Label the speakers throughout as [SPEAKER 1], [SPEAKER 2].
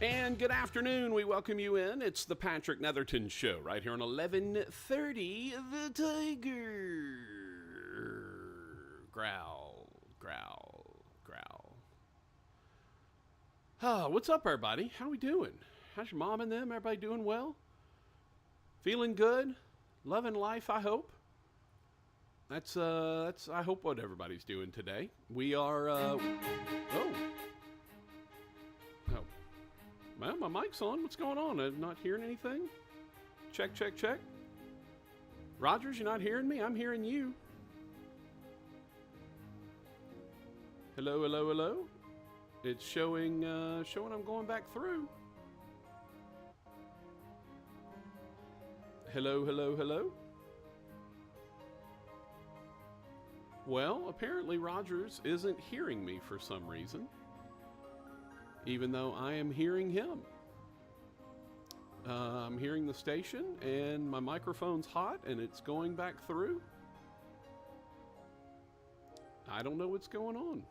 [SPEAKER 1] And good afternoon. We welcome you in. It's the Patrick Netherton Show right here on 1130 The Tiger. Growl, growl, growl. What's up, everybody? How we doing? How's your mom and them? Everybody doing well? Feeling good? Loving life, I hope. That's I hope what everybody's doing today. We are Well, my mic's on. What's going on? I'm not hearing anything. Check, check, check. Rogers, you're not hearing me? I'm hearing you. Hello, hello, hello. It's showing I'm going back through. Hello, hello, hello. Well, apparently Rogers isn't hearing me for some reason, even though I am hearing him. I'm hearing the station, and my microphone's hot, and it's going back through. I don't know what's going on.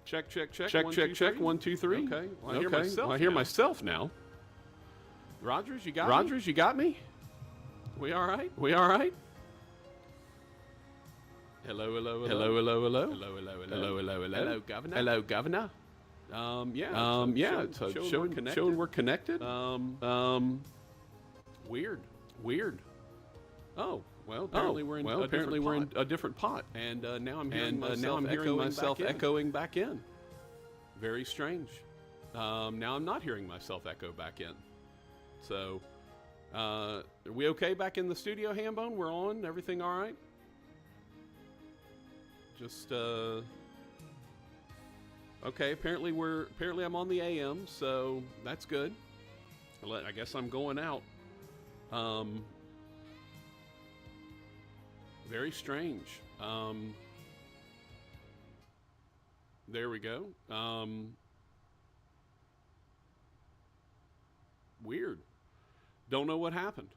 [SPEAKER 1] Check, check, check. Check, check, check. 1, 2, 3. Okay. Well, I hear myself now. Rogers, you got me? Rogers, you got me? We all right? We all right? Hello, hello, hello. Hello, hello, hello. Hello, hello, hello. Hello, hello, hello. Hello, Governor. Hello, Governor. It's showing we're connected. Weird. Oh, well, apparently we're in a different pot, and now I'm hearing myself echoing back in. Very strange. Now I'm not hearing myself echo back in. So, are we okay back in the studio, Hambone? We're on. Everything all right? Just okay. Apparently I'm on the AM, so that's good. I guess I'm going out. Very strange. There we go. Weird. Don't know what happened.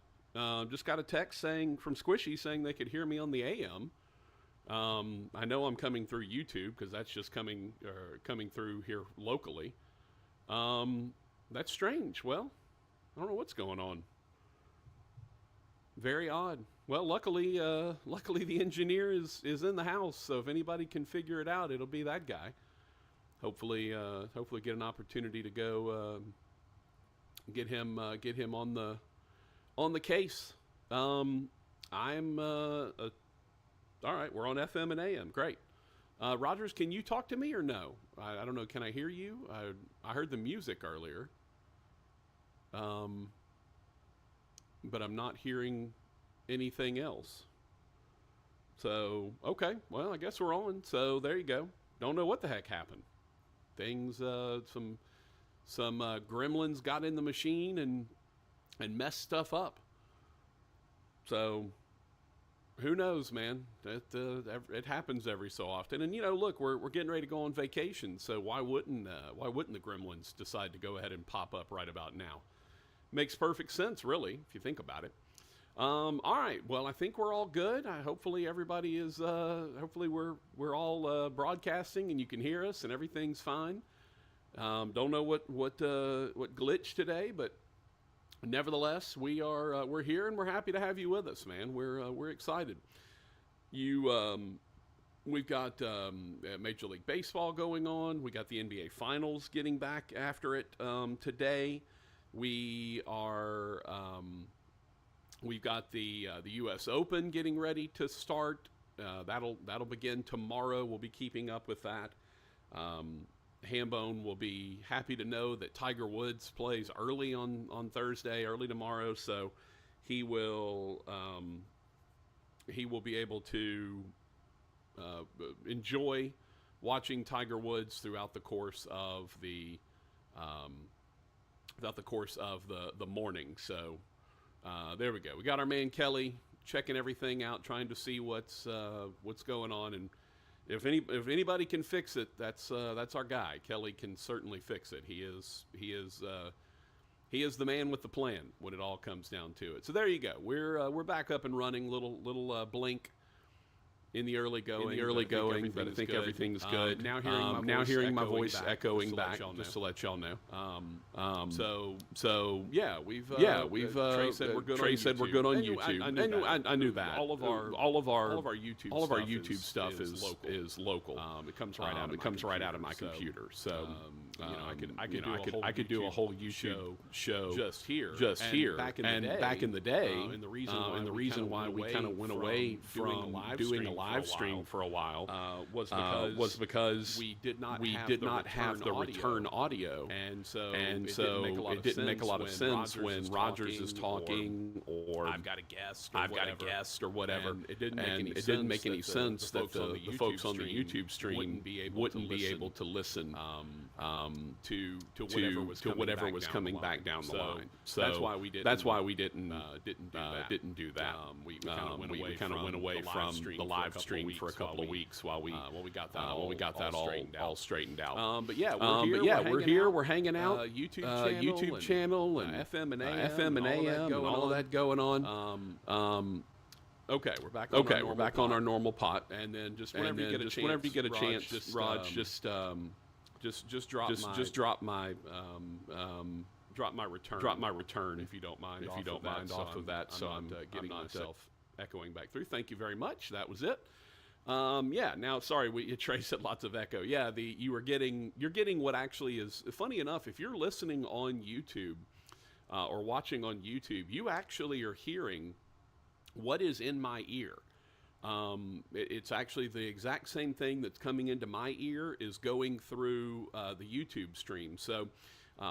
[SPEAKER 1] Just got a text from Squishy saying they could hear me on the AM. I know I'm coming through YouTube because that's just coming through here locally. That's strange. Well, I don't know what's going on. Very odd. Well, luckily the engineer is in the house, so if anybody can figure it out, it'll be that guy. Hopefully get an opportunity to go get him on the case. All right. We're on FM and AM. Great. Rogers, can you talk to me or no? I don't know. Can I hear you? I heard the music earlier. But I'm not hearing anything else. So, okay. Well, I guess we're on. So, there you go. Don't know what the heck happened. Things, some gremlins got in the machine and messed stuff up. So, who knows, man? It happens every so often. And, look, we're getting ready to go on vacation. So, why wouldn't the gremlins decide to go ahead and pop up right about now? Makes perfect sense, really, if you think about it. All right. Well, I think we're all good. Hopefully everybody is. Hopefully we're all broadcasting and you can hear us and everything's fine. Don't know what glitched today, but nevertheless we're here and we're happy to have you with us, man. We're excited. We've got Major League Baseball going on. We got the NBA Finals getting back after it today. We've got the U.S. Open getting ready to start. That'll begin tomorrow. We'll be keeping up with that. Hambone will be happy to know that Tiger Woods plays early on Thursday, early tomorrow. So he will be able to enjoy watching Tiger Woods throughout the course of the morning. So there we go. We got our man Kelly checking everything out, trying to see what's going on, and if anybody can fix it, that's our guy. Kelly can certainly fix it. He is He is the man with the plan when it all comes down to it. So there you go. We're back up and running. Little blink in the early going, but I think everything's good. Now hearing my voice echoing back, just to let y'all know. So yeah, we've Trey said we're good on YouTube. I knew that. All of our YouTube stuff is local. It comes right out of my computer. So I could do a whole YouTube show just here. And back in the day, and the reason why we kind of went away from doing a live stream for a while was because we did not have the return audio, and so it didn't make a lot of sense when Rogers is talking, or I've got a guest or whatever. It didn't make any sense that the folks on the YouTube stream wouldn't be able to listen to whatever was coming back down the line. So that's why we didn't do that. We kind of went away from the live stream for a couple of weeks while we got that all straightened out. But we're here. We're hanging out. YouTube channel and FM and AM and all of that going on. Okay, we're back on our normal pot, and then whenever you get a chance, Raj, just drop my return if you don't mind off of that, so I'm not getting myself echoing back through. Thank you very much. That was it. Now, sorry, Trey said lots of echo. Yeah, you're getting what actually is funny enough. If you're listening on YouTube or watching on YouTube, you actually are hearing what is in my ear. It's actually the exact same thing that's coming into my ear is going through the YouTube stream. So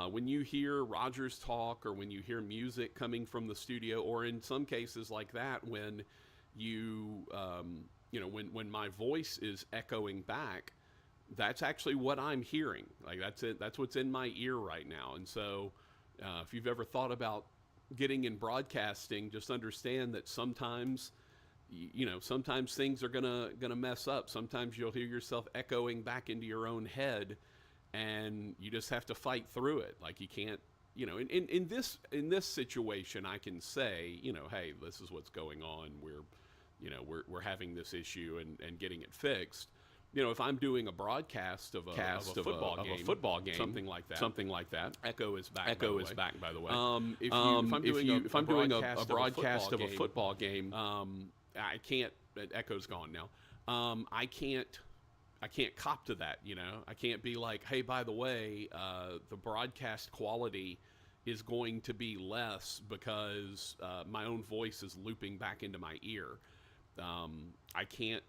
[SPEAKER 1] when you hear Rogers talk, or when you hear music coming from the studio, or in some cases like that, when when my voice is echoing back, that's actually what I'm hearing. Like that's it. That's what's in my ear right now. And so if you've ever thought about getting in broadcasting, just understand that sometimes things are gonna mess up. Sometimes you'll hear yourself echoing back into your own head, and you just have to fight through it. Like you can't, in this situation, I can say, hey, this is what's going on. We're having this issue and getting it fixed. If I'm doing a broadcast of a football game, something like that. Echo is back, by the way. If I'm doing a broadcast of a football game, I can't. Echo's gone now. I can't cop to that. I can't be like, hey, by the way, the broadcast quality is going to be less because my own voice is looping back into my ear. I can't.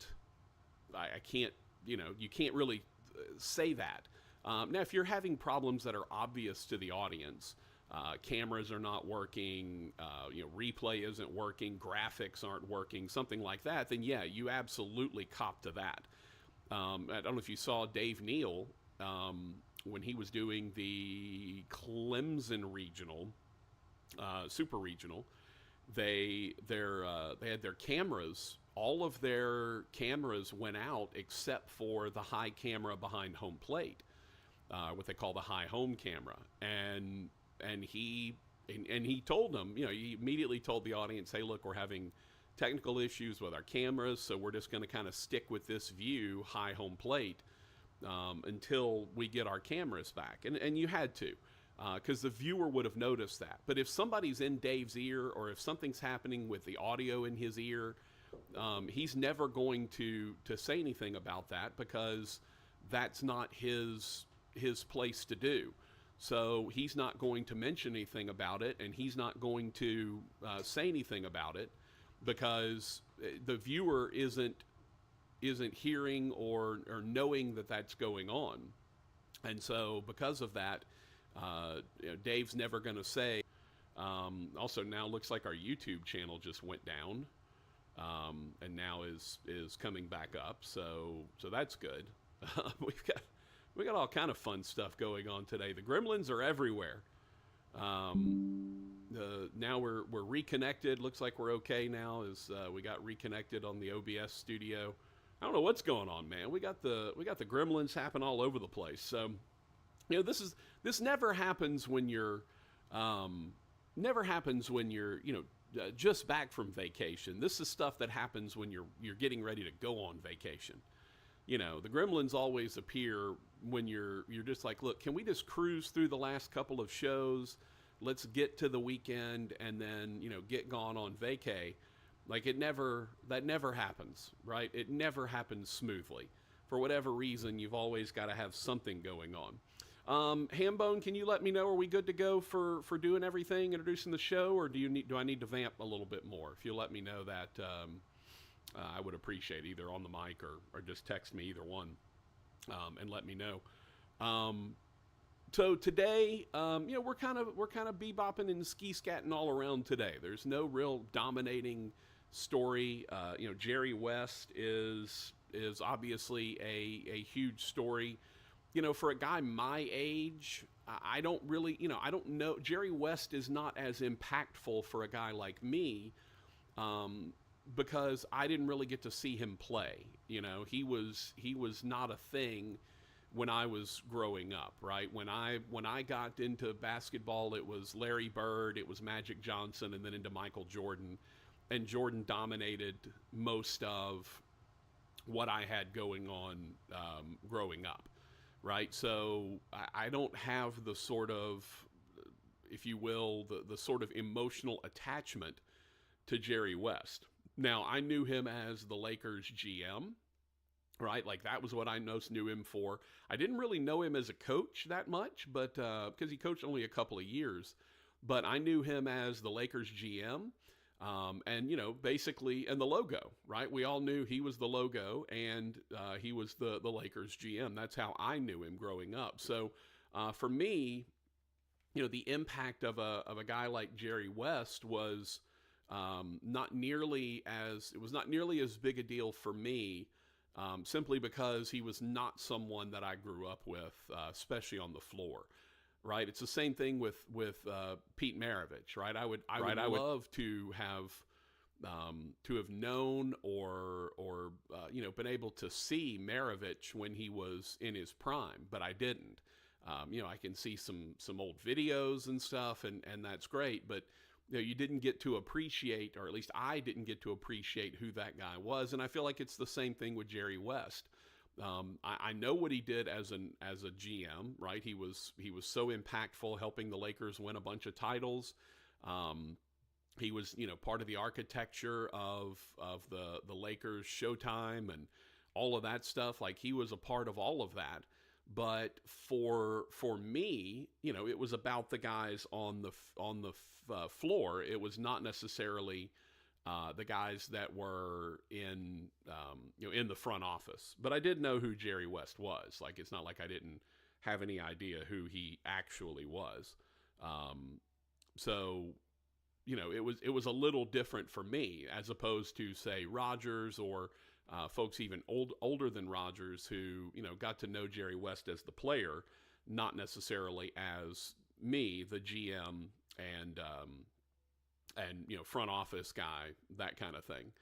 [SPEAKER 1] You can't really say that. Now, if you're having problems that are obvious to the audience, cameras are not working, replay isn't working, graphics aren't working, something like that, then yeah, you absolutely cop to that. I don't know if you saw Dave Neal when he was doing the Clemson regional, super regional. They had their cameras. All of their cameras went out except for the high camera behind home plate, what they call the high home camera. And he told them, he immediately told the audience, hey, look, we're having technical issues with our cameras, so we're just going to kind of stick with this view, high home plate, until we get our cameras back. And you had to, because the viewer would have noticed that. But if somebody's in Dave's ear, or if something's happening with the audio in his ear, he's never going to say anything about that, because that's not his place to do. So he's not going to mention anything about it, and he's not going to say anything about it, because the viewer isn't hearing or knowing that that's going on. And so because of that, Dave's never going to say. Also, now looks like our YouTube channel just went down, and now is coming back up. So that's good. We got all kind of fun stuff going on today. The gremlins are everywhere. Now we're reconnected. Looks like we're okay now. We got reconnected on the OBS studio. I don't know what's going on, man. We got the gremlins happen all over the place. So, this never happens when you're Um, Never happens when you're, just back from vacation. This is stuff that happens when you're getting ready to go on vacation. The gremlins always appear when you're just like, look, can we just cruise through the last couple of shows? Let's get to the weekend and then, get gone on vacay. Like that never happens, right? It never happens smoothly. For whatever reason, you've always got to have something going on. Hambone, can you let me know? Are we good to go for doing everything, introducing the show, or do I need to vamp a little bit more? If you'll let me know that, I would appreciate either on the mic or just text me, either one, and let me know. So today, we're kind of bebopping and ski scatting all around today. There's no real dominating story. Jerry West is obviously a huge story. For a guy my age, I don't really, I don't know. Jerry West is not as impactful for a guy like me, because I didn't really get to see him play. He was not a thing when I was growing up, right? When I got into basketball, it was Larry Bird, it was Magic Johnson, and then into Michael Jordan, and Jordan dominated most of what I had going on growing up. Right, so I don't have the sort of, if you will, the sort of emotional attachment to Jerry West. Now, I knew him as the Lakers GM, right? Like, that was what I most knew him for. I didn't really know him as a coach that much, but because he coached only a couple of years. But I knew him as the Lakers GM. And, basically, and the logo, right? We all knew he was the logo, and he was the Lakers GM. That's how I knew him growing up. So for me, the impact of a guy like Jerry West was not nearly as big a deal for me, simply because he was not someone that I grew up with, especially on the floor. Right, it's the same thing with Pete Maravich. Right, I would love to have known or been able to see Maravich when he was in his prime, but I didn't. I can see some old videos and stuff, and that's great, but you didn't get to appreciate, or at least I didn't get to appreciate who that guy was, and I feel like it's the same thing with Jerry West. I know what he did as a GM, right? He was so impactful, helping the Lakers win a bunch of titles. He was, part of the architecture of the Lakers Showtime and all of that stuff. Like, he was a part of all of that. But for me, it was about the guys on the floor. It was not necessarily the guys that were in the front office. But I did know who Jerry West was. Like, it's not like I didn't have any idea who he actually was. So it was a little different for me, as opposed to, say, Rodgers, or folks even older than Rodgers, who got to know Jerry West as the player, not necessarily as me, the GM, and front office guy, that kind of thing.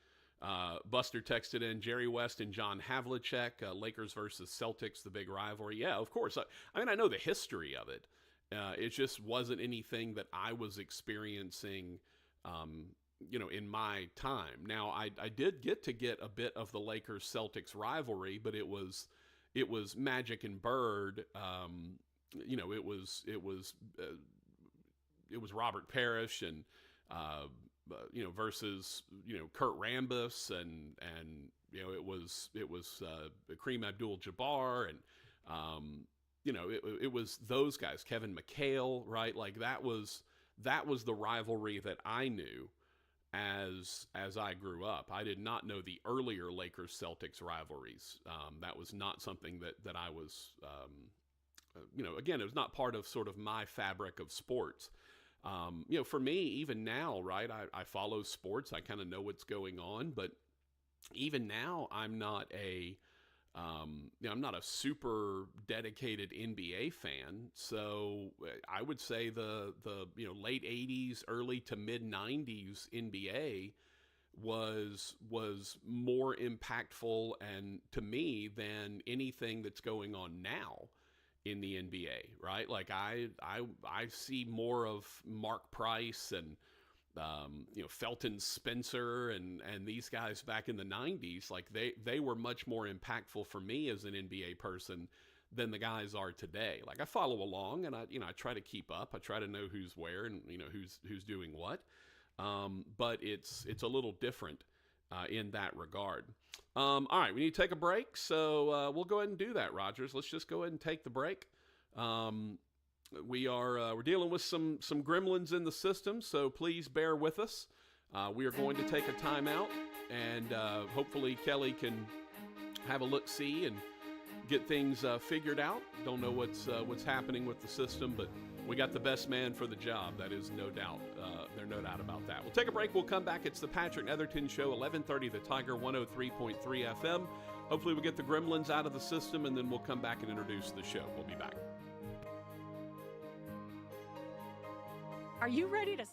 [SPEAKER 1] Buster texted in, Jerry West and John Havlicek, Lakers versus Celtics, the big rivalry. Yeah, of course. I know the history of it. It just wasn't anything that I was experiencing, in my time. Now, I did get a bit of the Lakers-Celtics rivalry, but it was Magic and Bird. It was Robert Parrish and versus Kurt Rambis, and it was Kareem Abdul-Jabbar, and it was those guys, Kevin McHale, right? Like, that was the rivalry that I knew as I grew up. I did not know the earlier Lakers Celtics rivalries. That was not something that I was again, it was not part of sort of my fabric of sports. For me, even now, right, I follow sports. I kind of know what's going on, but even now, I'm not a super dedicated NBA fan. So I would say the late 80s, early to mid 90s NBA was more impactful and to me than anything that's going on now in the NBA, right? Like I see more of Mark Price and Felton Spencer and these guys back in the 90s. Like they were much more impactful for me as an NBA person than the guys are today. Like I follow along and I try to keep up. I try to know who's where and who's doing what. But it's a little different in that regard. All right, we need to take a break, so we'll go ahead and do that, Rogers. Let's just go ahead and take the break. We're dealing with some gremlins in the system, so please bear with us. We are going to take a timeout, and hopefully Kelly can have a look-see and get things figured out. Don't know what's happening with the system, but we got the best man for the job. That is no doubt. There's no doubt about that. We'll take a break. We'll come back. It's the Patrick Netherton Show, 1130 The Tiger, 103.3 FM. Hopefully we'll get the gremlins out of the system, and then we'll come back and introduce the show. We'll be back.
[SPEAKER 2] Are you ready to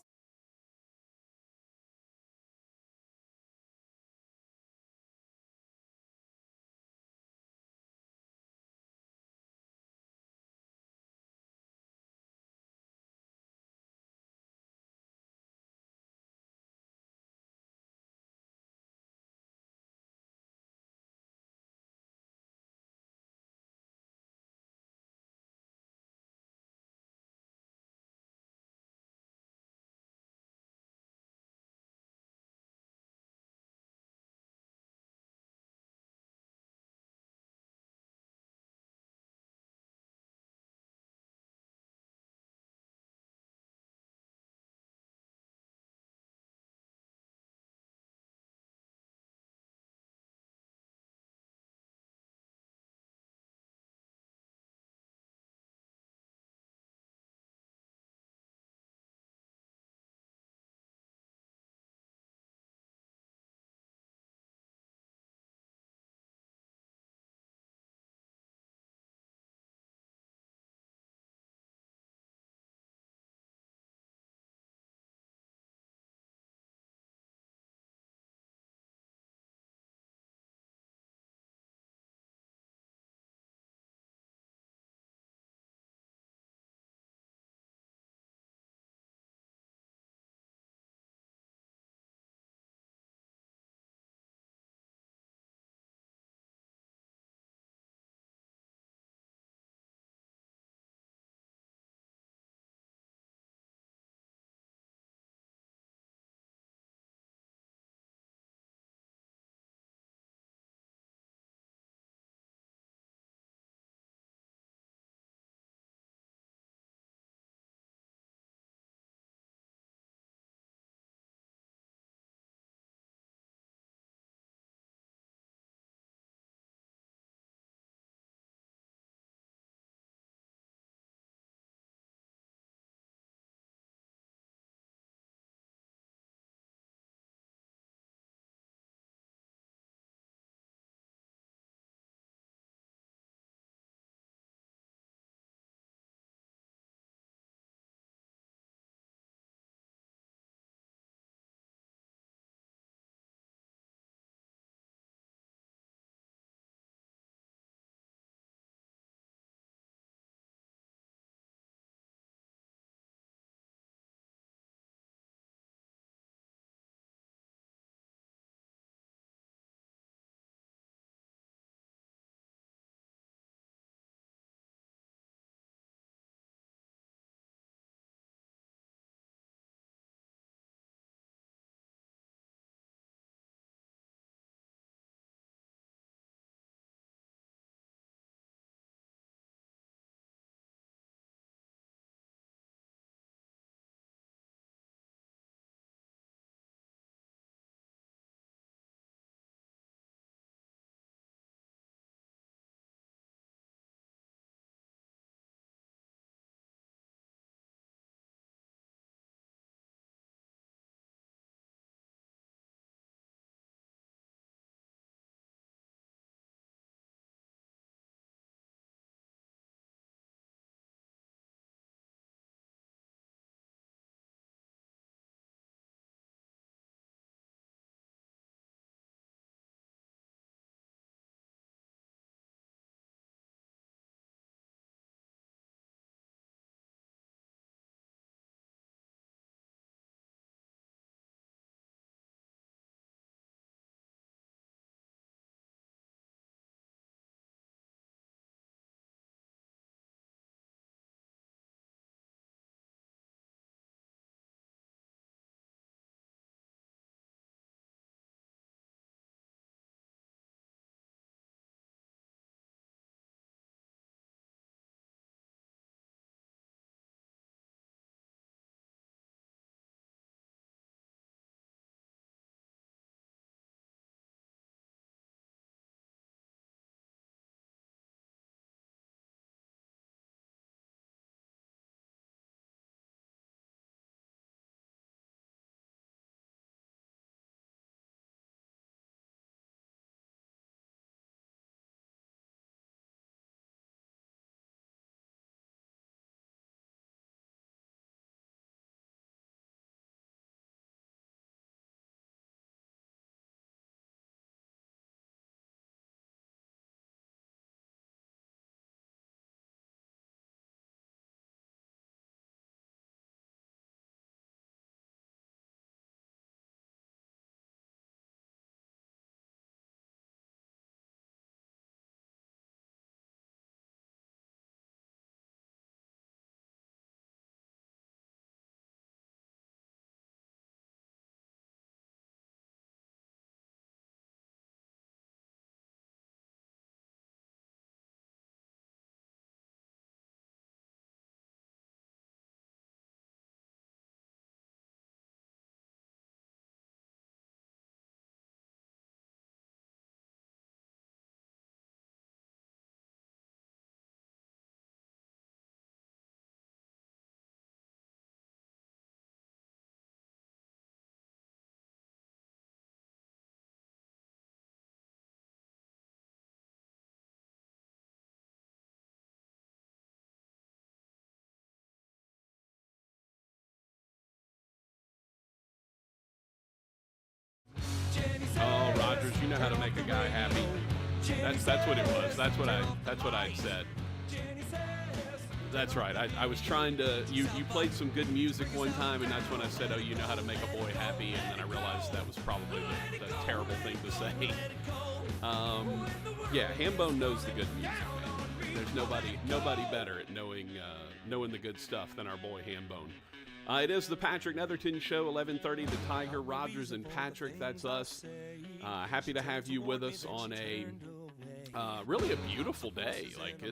[SPEAKER 1] know how to make a guy happy. That's what it was. That's what I said. That's right. I was trying to. You played some good music one time, and that's when I said, "Oh, you know how to make a boy happy," and then I realized that was probably the terrible thing to say. Yeah, Hambone knows the good music, man. There's nobody better at knowing the good stuff than our boy Hambone. It is the Patrick Netherton Show, 11:30. The Tiger, Rogers, and Patrick. That's us. Happy to have you with us on a really a beautiful day. Like I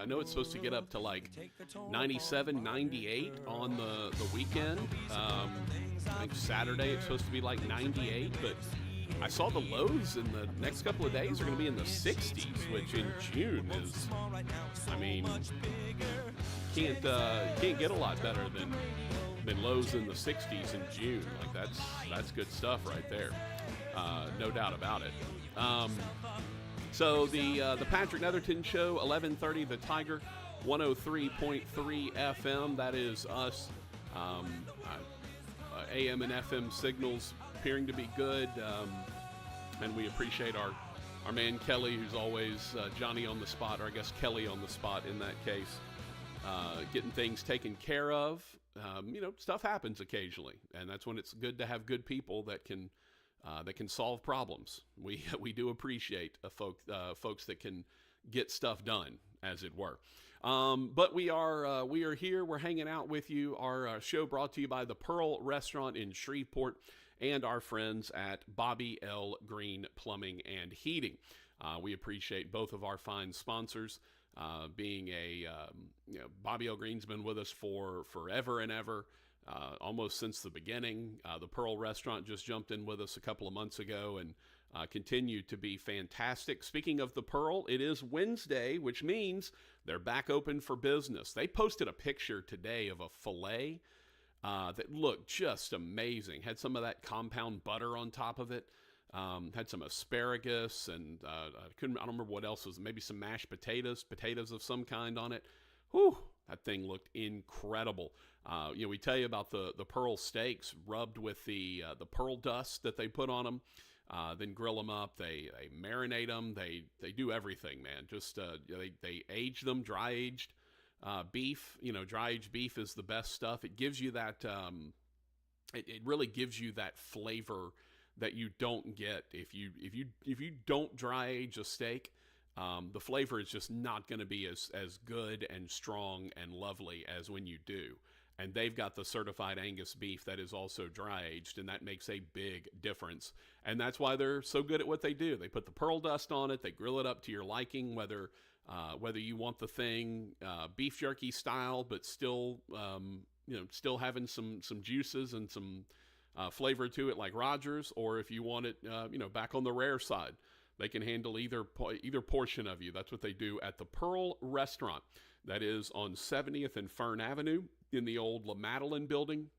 [SPEAKER 1] know it's supposed to get up to like 97, 98 on the weekend. I think Saturday it's supposed to be like 98, but I saw the lows in the next couple of days are going to be in the 60s, which in June is, I mean, can't get a lot better than lows in the 60s in June. Like that's good stuff right there. No doubt about it. So the Patrick Netherton Show, 11:30, the Tiger, 103.3 FM. That is us. AM and FM signals appearing to be good, and we appreciate our man Kelly, who's always Johnny on the spot, or I guess Kelly on the spot in that case, getting things taken care of. Stuff happens occasionally, and that's when it's good to have good people that can solve problems. We do appreciate folks that can get stuff done, as it were. But we are here. We're hanging out with you. Our show brought to you by the Pearl Restaurant in Shreveport and our friends at Bobby L. Green Plumbing and Heating. We appreciate both of our fine sponsors. Being Bobby L. Green's been with us for forever and ever. Almost since the beginning. The Pearl Restaurant just jumped in with us a couple of months ago and continued to be fantastic. Speaking of the Pearl, it is Wednesday, which means they're back open for business. They posted a picture today of a filet that looked just amazing. Had some of that compound butter on top of it. Had some asparagus and I don't remember what else was. Maybe some mashed potatoes of some kind on it. Whew, that thing looked incredible. We tell you about the pearl steaks rubbed with the pearl dust that they put on them, then grill them up. They marinate them. They do everything, man. Just they age them, dry aged beef. Dry aged beef is the best stuff. It gives you that. It really gives you that flavor that you don't get if you don't dry age a steak. The flavor is just not going to be as good and strong and lovely as when you do. And they've got the certified Angus beef that is also dry aged, and that makes a big difference. And that's why they're so good at what they do. They put the pearl dust on it. They grill it up to your liking, whether you want the thing beef jerky style, but still still having some juices and some flavor to it like Rogers, or if you want it back on the rare side. They can handle either portion of you. That's what they do at the Pearl Restaurant. That is on 70th and Fern Avenue in the old La Madeleine building.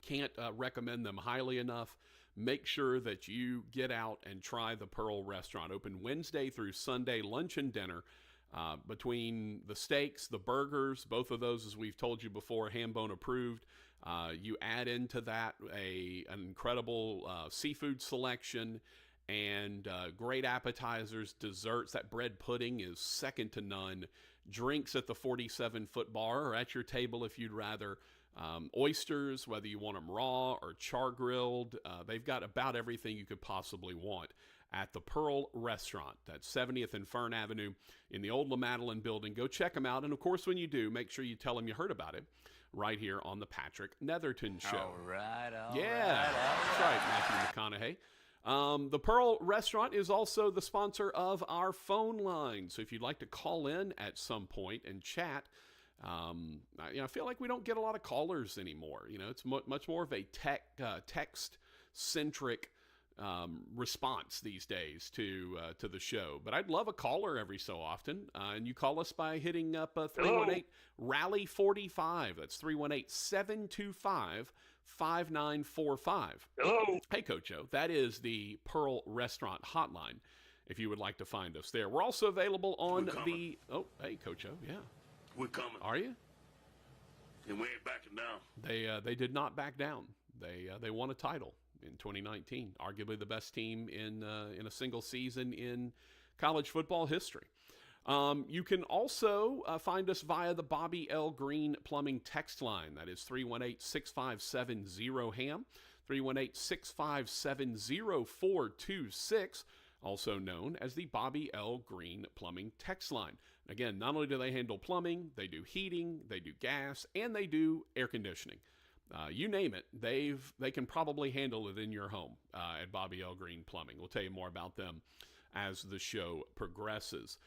[SPEAKER 1] Can't recommend them highly enough. Make sure that you get out and try the Pearl Restaurant. Open Wednesday through Sunday, lunch and dinner. Between the steaks, the burgers, both of those, as we've told you before, Hambone approved. You add into that an incredible seafood selection and great appetizers, desserts. That bread pudding is second to none. Drinks at the 47-foot bar or at your table if you'd rather. Oysters, whether you want them raw or char-grilled. They've got about everything you could possibly want at the Pearl Restaurant. That's 70th and Fern Avenue in the old La Madeleine building. Go check them out. And, of course, when you do, make sure you tell them you heard about it right here on the Patrick Netherton Show.
[SPEAKER 3] All right.
[SPEAKER 1] That's right, Matthew McConaughey. The Pearl Restaurant is also the sponsor of our phone line. So if you'd like to call in at some point and chat, I feel like we don't get a lot of callers anymore. It's much more of a text-centric response these days to the show. But I'd love a caller every so often. And you call us by hitting up 318-RALLY-45. That's 318-725-5945.
[SPEAKER 4] Hello.
[SPEAKER 1] Hey, Coach O. That is the Pearl Restaurant hotline if you would like to find us there. We're also available on the... Oh, hey, Coach O. Yeah.
[SPEAKER 4] We're coming.
[SPEAKER 1] Are you?
[SPEAKER 4] And we ain't backing down.
[SPEAKER 1] They did not back down. They won a title in 2019. Arguably the best team in a single season in college football history. You can also find us via the Bobby L. Green Plumbing text line. That is 318-657-0HAM, 318-657-0426, also known as the Bobby L. Green Plumbing text line. Again, not only do they handle plumbing, they do heating, they do gas, and they do air conditioning. You name it, they can probably handle it in your home at Bobby L. Green Plumbing. We'll tell you more about them as the show progresses.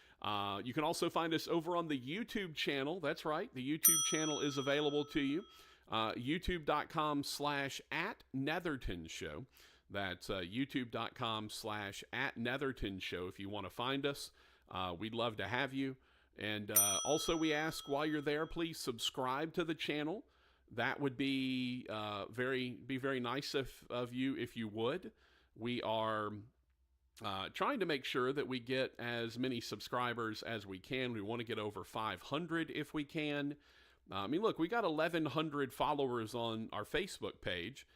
[SPEAKER 1] You can also find us over on the YouTube channel. That's right. The YouTube channel is available to you. YouTube.com/@Netherton Show. That's YouTube.com/@Netherton Show. If you want to find us, we'd love to have you. And also we ask while you're there, please subscribe to the channel. That would be very nice of you if you would. We are trying to make sure that we get as many subscribers as we can. We want to get over 500 if we can. I mean, look, we got 1,100 followers on our Facebook page.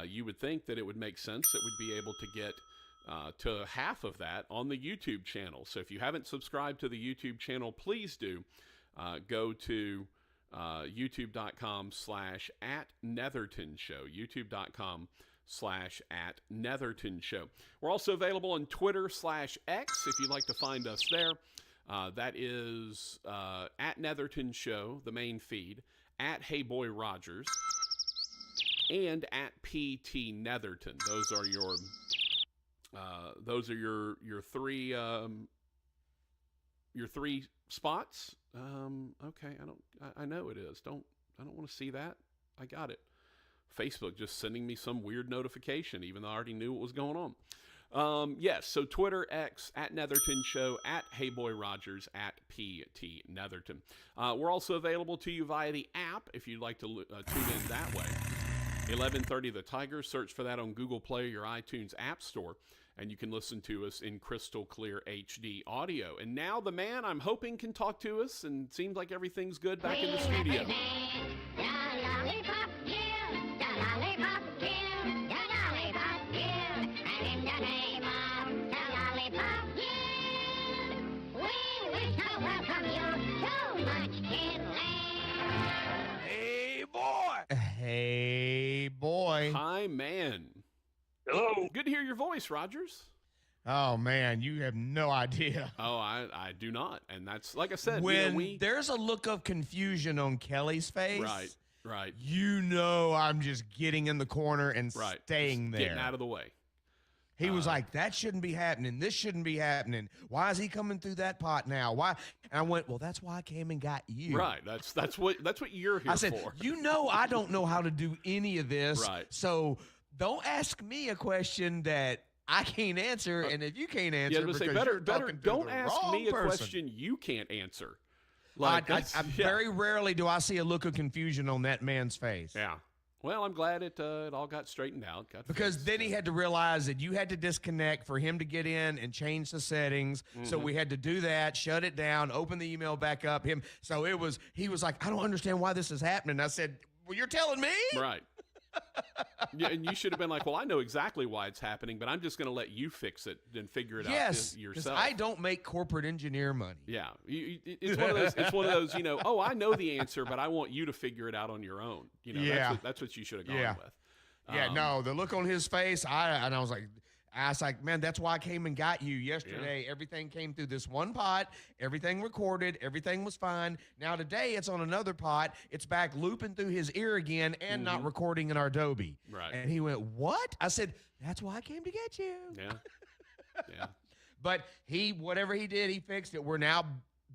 [SPEAKER 1] You would think that it would make sense that we'd be able to get to half of that on the YouTube channel. So if you haven't subscribed to the YouTube channel, please do. Go to youtube.com/@Netherton Show. youtube.com/@Netherton Show. We're also available on Twitter/X if you'd like to find us there. That is @Netherton Show, the main feed, @HeyBoyRogers, and @PT Netherton. Those are your three spots. Okay, I know it is. I don't want to see that. I got it. Facebook just sending me some weird notification, even though I already knew what was going on. Yes, so Twitter, X, @Netherton Show, @HeyBoyRogers, @PT Netherton. We're also available to you via the app if you'd like to tune in that way. 1130 The Tiger. Search for that on Google Play or your iTunes App Store, and you can listen to us in crystal clear HD audio. And now the man I'm hoping can talk to us, and seems like everything's good back in the studio.
[SPEAKER 3] Hey, boy.
[SPEAKER 1] Hi, man.
[SPEAKER 4] Hello.
[SPEAKER 1] Good to hear your voice, Rogers.
[SPEAKER 3] Oh, man, you have no idea.
[SPEAKER 1] Oh, I do not. And that's, like I said,
[SPEAKER 3] When there's a look of confusion on Kelly's face,
[SPEAKER 1] right.
[SPEAKER 3] you know I'm just getting in the corner and staying there.
[SPEAKER 1] Getting out of the way.
[SPEAKER 3] He was like, that shouldn't be happening. This shouldn't be happening. Why is he coming through that pot now? Why? And I went, well, that's why I came and got you.
[SPEAKER 1] Right. That's what you're here
[SPEAKER 3] I said,
[SPEAKER 1] for.
[SPEAKER 3] you know I don't know how to do any of this.
[SPEAKER 1] Right.
[SPEAKER 3] So don't ask me a question that I can't answer. And if you can't answer,
[SPEAKER 1] better don't ask me a question you can't answer. Like
[SPEAKER 3] very rarely do I see a look of confusion on that man's face.
[SPEAKER 1] Yeah. Well, I'm glad it all got straightened out.
[SPEAKER 3] Because then he had to realize that you had to disconnect for him to get in and change the settings. Mm-hmm. So we had to do that, shut it down, open the email back up. He was like, I don't understand why this is happening. I said, well, you're telling me?
[SPEAKER 1] Right. Yeah, and you should have been like, well, I know exactly why it's happening, but I'm just going to let you fix it and figure it out yourself.
[SPEAKER 3] Yes, I don't make corporate engineer money.
[SPEAKER 1] Yeah, it's one of those. Oh, I know the answer, but I want you to figure it out on your own. That's what you should have gone with.
[SPEAKER 3] No, the look on his face, I was like, man, that's why I came and got you yesterday. Yeah. Everything came through this one pot. Everything recorded. Everything was fine. Now today it's on another pot. It's back looping through his ear again and not recording in our Adobe.
[SPEAKER 1] Right.
[SPEAKER 3] And he went, what? I said, that's why I came to get you.
[SPEAKER 1] Yeah.
[SPEAKER 3] But whatever he did, he fixed it. We're now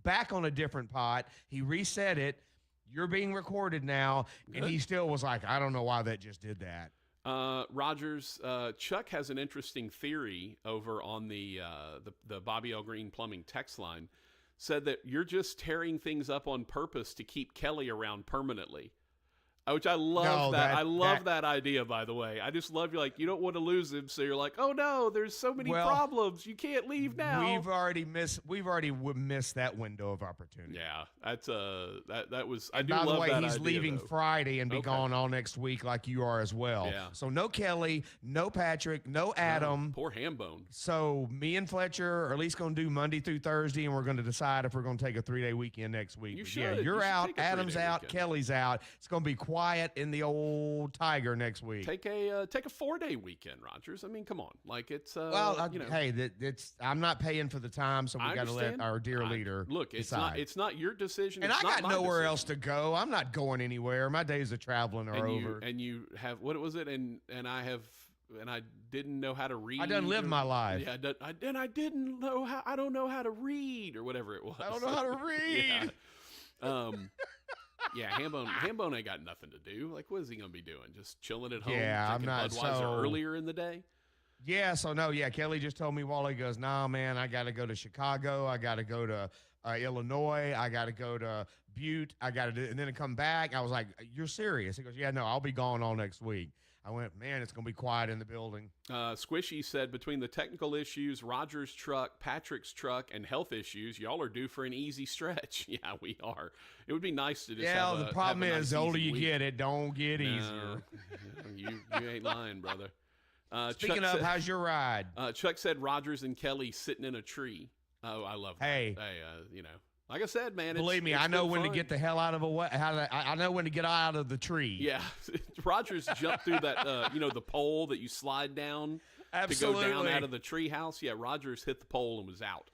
[SPEAKER 3] back on a different pot. He reset it. You're being recorded now. Good. And he still was like, I don't know why that just did that.
[SPEAKER 1] Rogers, Chuck has an interesting theory over on the Bobby L. Green Plumbing text line. Said that you're just tearing things up on purpose to keep Kelly around permanently. Which I love
[SPEAKER 3] No,
[SPEAKER 1] that. I love that idea, by the way. I just love you don't want to lose him, so you're like, oh no, there's so many problems. You can't leave now.
[SPEAKER 3] We've already missed that window of opportunity.
[SPEAKER 1] Yeah, that's that was.
[SPEAKER 3] And
[SPEAKER 1] I do
[SPEAKER 3] by the
[SPEAKER 1] love
[SPEAKER 3] way,
[SPEAKER 1] that
[SPEAKER 3] he's
[SPEAKER 1] idea,
[SPEAKER 3] leaving
[SPEAKER 1] though.
[SPEAKER 3] Friday and be gone all next week, like you are as well.
[SPEAKER 1] Yeah.
[SPEAKER 3] So no Kelly, no Patrick, no Adam.
[SPEAKER 1] Poor Hambone.
[SPEAKER 3] So me and Fletcher are at least going to do Monday through Thursday, and we're going to decide if we're going to take a 3-day weekend next week.
[SPEAKER 1] You
[SPEAKER 3] But
[SPEAKER 1] should.
[SPEAKER 3] yeah,
[SPEAKER 1] You
[SPEAKER 3] you're
[SPEAKER 1] should
[SPEAKER 3] out.
[SPEAKER 1] take a
[SPEAKER 3] Adam's
[SPEAKER 1] 3-day
[SPEAKER 3] out.
[SPEAKER 1] weekend.
[SPEAKER 3] Kelly's out. It's going to be quiet in the old Tiger next week.
[SPEAKER 1] Take a 4-day weekend, Rogers. I mean, come on, like it's
[SPEAKER 3] hey, it's I'm not paying for the time, so we got to let our dear leader
[SPEAKER 1] look.
[SPEAKER 3] decide.
[SPEAKER 1] It's not your decision.
[SPEAKER 3] And
[SPEAKER 1] it's
[SPEAKER 3] I
[SPEAKER 1] not
[SPEAKER 3] got
[SPEAKER 1] my
[SPEAKER 3] nowhere
[SPEAKER 1] decision.
[SPEAKER 3] else to go. I'm not going anywhere. My days of traveling are over.
[SPEAKER 1] And you have what was it? And I didn't know how to read.
[SPEAKER 3] I done lived my life.
[SPEAKER 1] Yeah, I didn't know how. I don't know how to read or whatever it was.
[SPEAKER 3] I don't know how to read.
[SPEAKER 1] Yeah. Yeah, Hambone ain't got nothing to do. Like, what is he gonna be doing? Just chilling at home?
[SPEAKER 3] Yeah, I'm
[SPEAKER 1] drinking
[SPEAKER 3] not.
[SPEAKER 1] Budweiser earlier in the day.
[SPEAKER 3] Yeah, so no, yeah. Kelly just told me while he goes, nah, man, I got to go to Chicago. I got to go to Illinois. I got to go to Butte. I got to do, and then to come back. I was like, you're serious? He goes, yeah, no, I'll be gone all next week. I went, man, it's going to be quiet in the building.
[SPEAKER 1] Squishy said, between the technical issues, Roger's truck, Patrick's truck, and health issues, y'all are due for an easy stretch. Yeah, we are. It would be nice to just have
[SPEAKER 3] the
[SPEAKER 1] a,
[SPEAKER 3] problem
[SPEAKER 1] have a nice,
[SPEAKER 3] is the older
[SPEAKER 1] easy
[SPEAKER 3] you
[SPEAKER 1] week.
[SPEAKER 3] get, it don't get easier.
[SPEAKER 1] You ain't lying, brother.
[SPEAKER 3] Speaking of, how's your ride?
[SPEAKER 1] Chuck said Rogers and Kelly sitting in a tree. Oh, I love that.
[SPEAKER 3] Hey,
[SPEAKER 1] like I said, man.
[SPEAKER 3] Believe me, I know when to get the hell out of I know when to get out of the tree.
[SPEAKER 1] Yeah, Rogers jumped through that, the pole that you slide down
[SPEAKER 3] Absolutely.
[SPEAKER 1] to go down out of the tree house. Yeah, Rogers hit the pole and was out.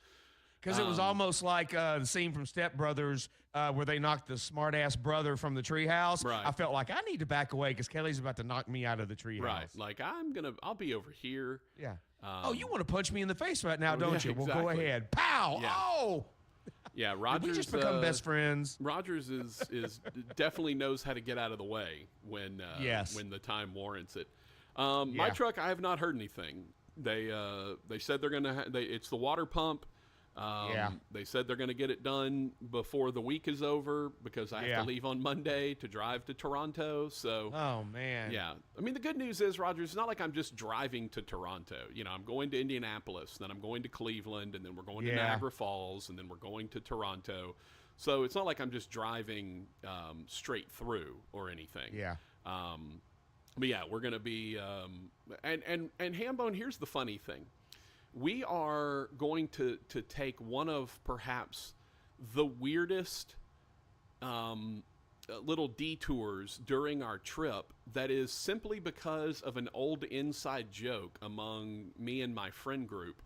[SPEAKER 3] Because it was almost like the scene from Step Brothers where they knocked the smart-ass brother from the treehouse.
[SPEAKER 1] Right.
[SPEAKER 3] I felt like I need to back away because Kelly's about to knock me out of the treehouse.
[SPEAKER 1] Right. Like, I'll be over here.
[SPEAKER 3] Yeah. You want to punch me in the face right now, don't you?
[SPEAKER 1] Exactly.
[SPEAKER 3] Well, go ahead. Pow!
[SPEAKER 1] Yeah.
[SPEAKER 3] Oh!
[SPEAKER 1] Yeah, Rogers.
[SPEAKER 3] Did we just become best friends?
[SPEAKER 1] Rogers is definitely knows how to get out of the way when the time warrants it. My truck, I have not heard anything. They said they're gonna. It's the water pump. They said they're going to get it done before the week is over because I have to leave on Monday to drive to Toronto. So,
[SPEAKER 3] oh man,
[SPEAKER 1] yeah. I mean, the good news is, Rogers, it's not like I'm just driving to Toronto. I'm going to Indianapolis, then I'm going to Cleveland, and then we're going to Niagara Falls, and then we're going to Toronto. So it's not like I'm just driving straight through or anything.
[SPEAKER 3] Yeah.
[SPEAKER 1] But yeah, we're going to be and Hambone. Here's the funny thing. We are going to take one of perhaps the weirdest little detours during our trip that is simply because of an old inside joke among me and my friend group.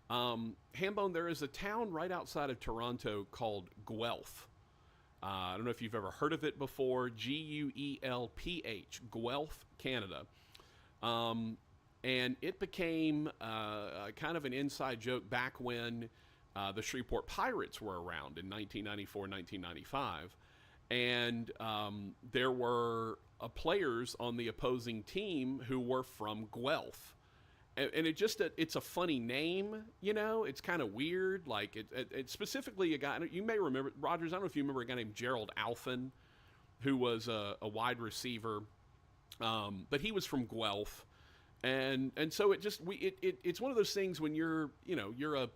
[SPEAKER 1] Hambone, there is a town right outside of Toronto called Guelph. I don't know if you've ever heard of it before. Guelph, Guelph, Canada. And it became kind of an inside joke back when the Shreveport Pirates were around in 1994, 1995. And there were players on the opposing team who were from Guelph. And it's a funny name, It's kind of weird. Like, it specifically a guy, you may remember, Rogers, I don't know if you remember a guy named Gerald Alphen, who was a wide receiver. But he was from Guelph. And so it's one of those things when you're a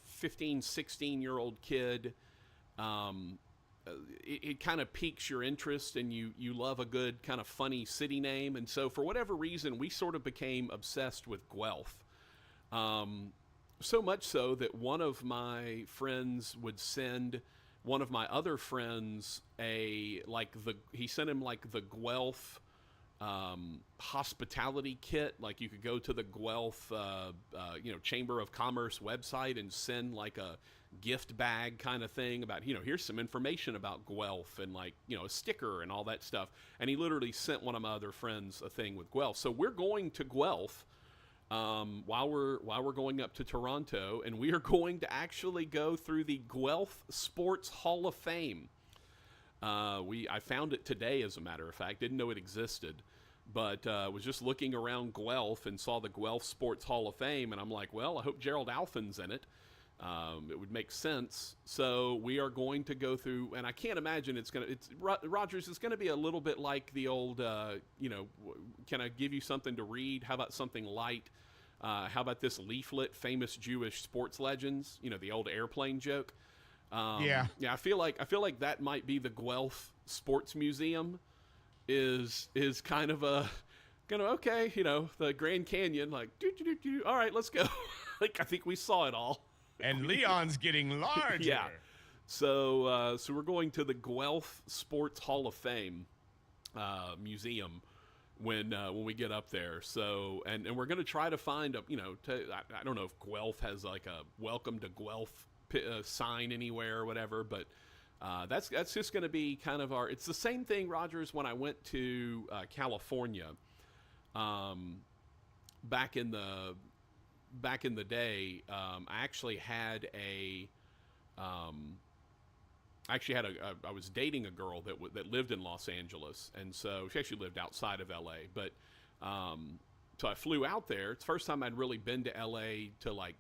[SPEAKER 1] 15, 16-year-old kid, it kind of piques your interest and you love a good kind of funny city name. And so for whatever reason, we sort of became obsessed with Guelph. So much so that one of my friends would send one of my other friends he sent him like the Guelph hospitality kit. Like you could go to the Guelph, Chamber of Commerce website and send like a gift bag kind of thing about, here's some information about Guelph and like, a sticker and all that stuff. And he literally sent one of my other friends a thing with Guelph. So we're going to Guelph while we're going up to Toronto, and we are going to actually go through the Guelph Sports Hall of Fame. I found it today, as a matter of fact. Didn't know it existed, but was just looking around Guelph and saw the Guelph Sports Hall of Fame, and I'm like, well, I hope Gerald Alphen's in it. It would make sense. So we are going to go through, and I can't imagine Rogers, it's going to be a little bit like the old, can I give you something to read? How about something light? How about this leaflet, famous Jewish sports legends? The old airplane joke.
[SPEAKER 3] Yeah.
[SPEAKER 1] I feel like that might be the Guelph Sports Museum. Is kind of okay, the Grand Canyon, like, all right, let's go. Like, I think we saw it all.
[SPEAKER 3] And Leon's getting larger.
[SPEAKER 1] Yeah. So we're going to the Guelph Sports Hall of Fame museum when we get up there. So and we're going to try to find I don't know if Guelph has like a welcome to Guelph sign anywhere or whatever, but that's just going to be kind of it's the same thing, Rogers, when I went to California back in the day. I actually had I was dating a girl that lived in Los Angeles, and so she actually lived outside of LA, but so I flew out there. It's the first time I'd really been to LA to, like,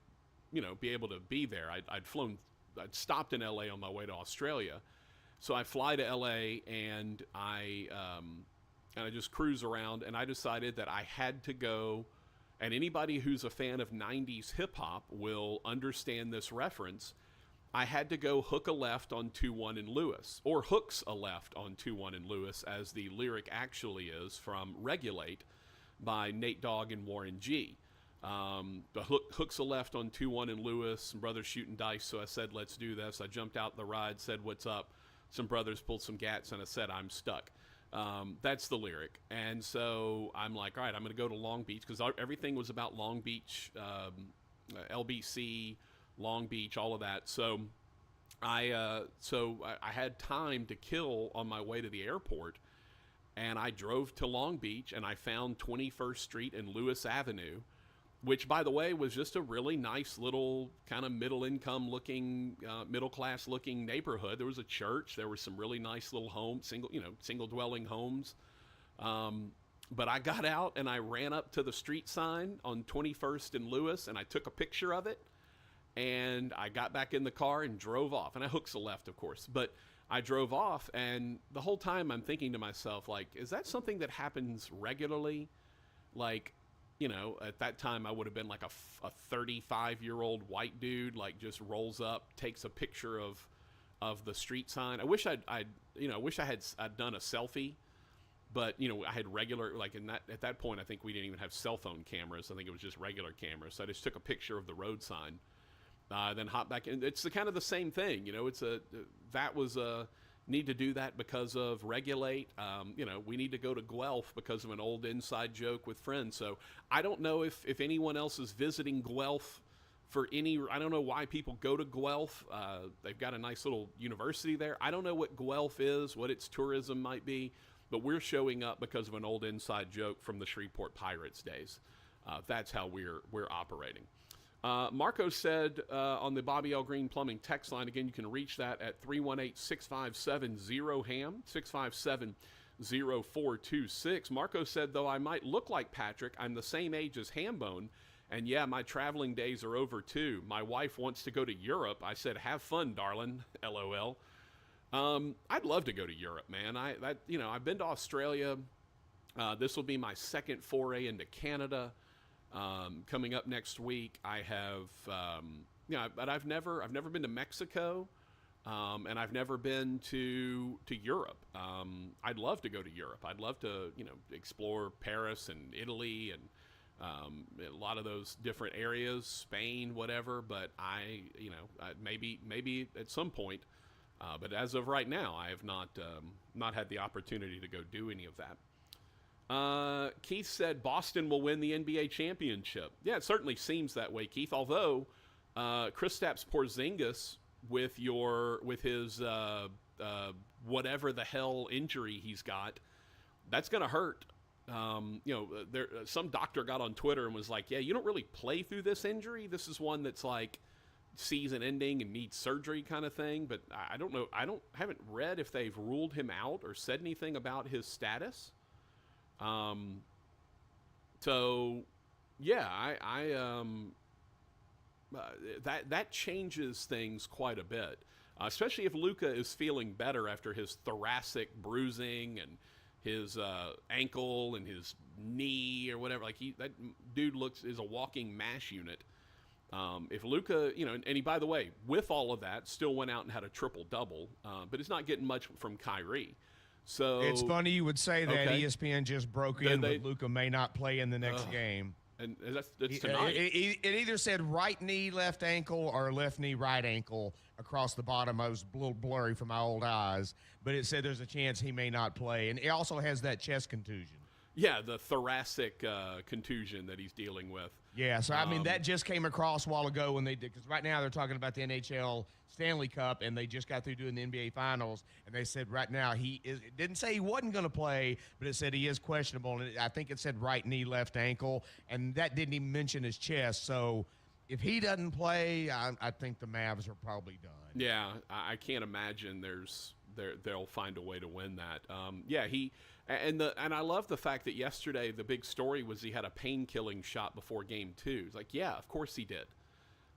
[SPEAKER 1] be able to be there. I'd stopped in LA on my way to Australia. So I fly to LA, and I just cruise around, and I decided that I had to go, and anybody who's a fan of 90s hip hop will understand this reference. I had to go hook a left on 21 in Lewis, or hooks a left on 21 in Lewis, as the lyric actually is from Regulate by Nate Dogg and Warren G. The hooks a left on 21 in Lewis, some brothers shooting dice, so I said, let's do this. I jumped out the ride, said, what's up? Some brothers pulled some gats, and I said, I'm stuck. That's the lyric. And so I'm like, all right, I'm going to go to Long Beach, because everything was about Long Beach, LBC, Long Beach, all of that. So I had time to kill on my way to the airport, and I drove to Long Beach, and I found 21st Street and Lewis Avenue, which, by the way, was just a really nice little kind of middle-income looking, middle-class looking neighborhood. There was a church. There were some really nice little homes, single-dwelling homes. But I got out, and I ran up to the street sign on 21st and Lewis, and I took a picture of it, and I got back in the car and drove off. And I hooks a left, of course. But I drove off, and the whole time I'm thinking to myself, like, is that something that happens regularly? Like, at that time I would have been like a 35-year-old white dude, like, just rolls up, takes a picture of the street sign. I wish I'd done a selfie, but I had regular, like, at that point I think we didn't even have cell phone cameras. I think it was just regular cameras. So I just took a picture of the road sign, then hopped back in. It's kind of the same thing, need to do that because of Regulate. We need to go to Guelph because of an old inside joke with friends. So I don't know if anyone else is visiting Guelph for I don't know why people go to Guelph. They've got a nice little university there. I don't know what Guelph is, what its tourism might be, but we're showing up because of an old inside joke from the Shreveport Pirates days. That's how we're operating. Marco said on the Bobby L. Green Plumbing text line, again, you can reach that at 318-657-0HAM, 657-0426. Marco said, though I might look like Patrick, I'm the same age as Hambone, and yeah, my traveling days are over too. My wife wants to go to Europe. I said, have fun, darling, LOL. I'd love to go to Europe, man. I've been to Australia. This will be my second foray into Canada. Coming up next week, I have, but I've never been to Mexico, and I've never been to Europe. I'd love to go to Europe. I'd love to, explore Paris and Italy and a lot of those different areas, Spain, whatever. But maybe at some point. But as of right now, I have not had the opportunity to go do any of that. Keith said Boston will win the NBA championship. Yeah, it certainly seems that way, Keith. Although Kristaps Porzingis, with his whatever the hell injury he's got, that's going to hurt. Some doctor got on Twitter and was like, "Yeah, you don't really play through this injury. This is one that's like season-ending and needs surgery kind of thing." But I don't know. Haven't read if they've ruled him out or said anything about his status. So, yeah, that changes things quite a bit, especially if Luka is feeling better after his thoracic bruising and his ankle and his knee or whatever. Like that dude is a walking mash unit. If Luka, and he, by the way, with all of that, still went out and had a triple double, but he's not getting much from Kyrie. So
[SPEAKER 3] it's funny you would say that.
[SPEAKER 1] Okay.
[SPEAKER 3] ESPN just broke in with Luka may not play in the next game.
[SPEAKER 1] And that's tonight.
[SPEAKER 3] It either said right knee, left ankle, or left knee, right ankle across the bottom. I was a little blurry from my old eyes, but it said there's a chance he may not play. And he also has that chest contusion.
[SPEAKER 1] Yeah, the thoracic contusion that he's dealing with.
[SPEAKER 3] Yeah, so I mean that just came across a while ago when they did, because right now they're talking about the NHL Stanley Cup, and they just got through doing the NBA Finals, and they said right now it didn't say he wasn't going to play, but it said he is questionable, and I think it said right knee, left ankle, and that didn't even mention his chest. So if he doesn't play, I think the Mavs are probably done.
[SPEAKER 1] Yeah, I can't imagine they'll find a way to win that. And I love the fact that yesterday the big story was he had a pain-killing shot before Game 2. It's like, yeah, of course he did.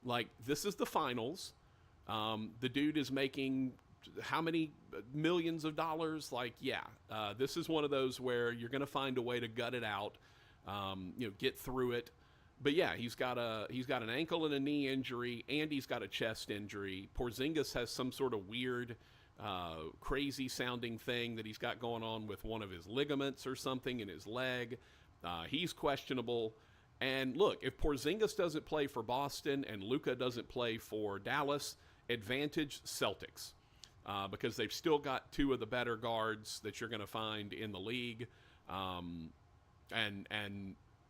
[SPEAKER 1] Like, this is the finals. The dude is making how many millions of dollars? Like, yeah, this is one of those where you're going to find a way to gut it out, get through it. But yeah, he's got an ankle and a knee injury, and he's got a chest injury. Porzingis has some sort of weird, crazy sounding thing that he's got going on with one of his ligaments or something in his leg. He's questionable. And look, if Porzingis doesn't play for Boston and Luka doesn't play for Dallas, advantage Celtics, because they've still got two of the better guards that you're going to find in the league. And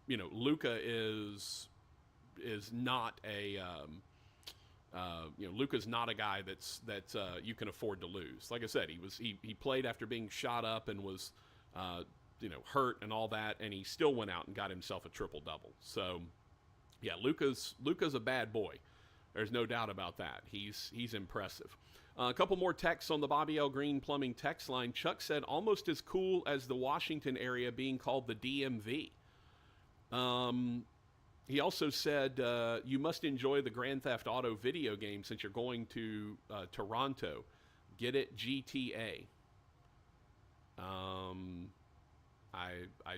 [SPEAKER 1] Luka is not a Luka's not a guy that you can afford to lose. Like I said, he played after being shot up and was hurt and all that, and he still went out and got himself a triple double. So yeah, Luka's a bad boy. There's no doubt about that. He's impressive. A couple more texts on the Bobby L. Green Plumbing text line. Chuck said, almost as cool as the Washington area being called the DMV. He also said, you must enjoy the Grand Theft Auto video game since you're going to Toronto. Get it? GTA. I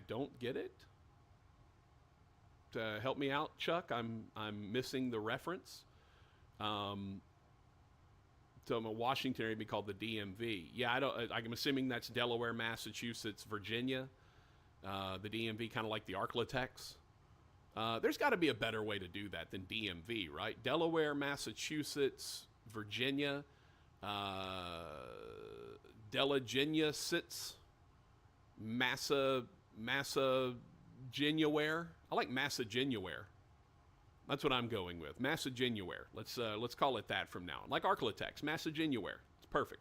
[SPEAKER 1] don't get it. Help me out, Chuck. I'm missing the reference. So Washington area be called the DMV. Yeah, I'm assuming that's Delaware, Massachusetts, Virginia. The DMV, kind of like the Arklatex. There's got to be a better way to do that than DMV, right? Delaware, Massachusetts, Virginia, Delagenia sits, Massagenuare. I like Massagenuare. That's what I'm going with. Massagenuare. Let's call it that from now on. Like Arklatex, Massagenuare. It's perfect.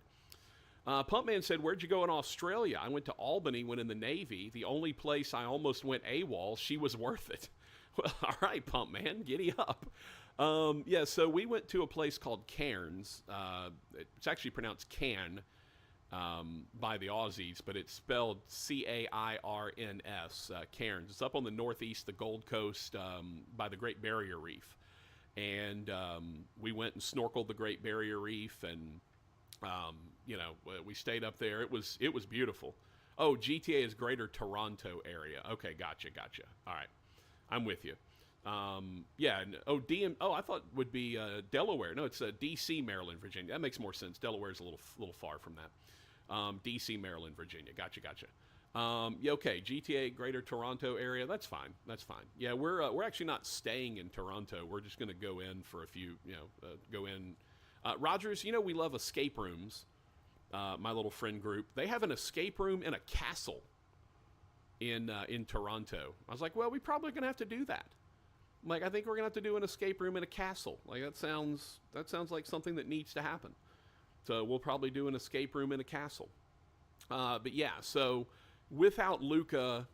[SPEAKER 1] Pumpman said, where'd you go in Australia? I went to Albany when in the Navy. The only place I almost went AWOL. She was worth it. Well, all right, Pumpman, giddy up. So we went to a place called Cairns. It's actually pronounced Can by the Aussies, but it's spelled Cairns, Cairns. It's up on the northeast, the Gold Coast, by the Great Barrier Reef. And we went and snorkeled the Great Barrier Reef, and we stayed up there. It was beautiful. Oh, GTA is Greater Toronto area. Okay, gotcha. All right, I'm with you. I thought it would be Delaware. No, it's D.C., Maryland, Virginia. That makes more sense. Delaware is a little far from that. D.C., Maryland, Virginia. Gotcha. Okay, GTA, Greater Toronto area. That's fine. Yeah, we're actually not staying in Toronto. We're just going to go in for a few. Go in. Rogers, we love escape rooms. My little friend group. They have an escape room in a castle in Toronto. I was like, well, we're probably going to have to do that. Like, I think we're going to have to do an escape room in a castle. Like, that sounds like something that needs to happen. So we'll probably do an escape room in a castle. But yeah, so without Luka,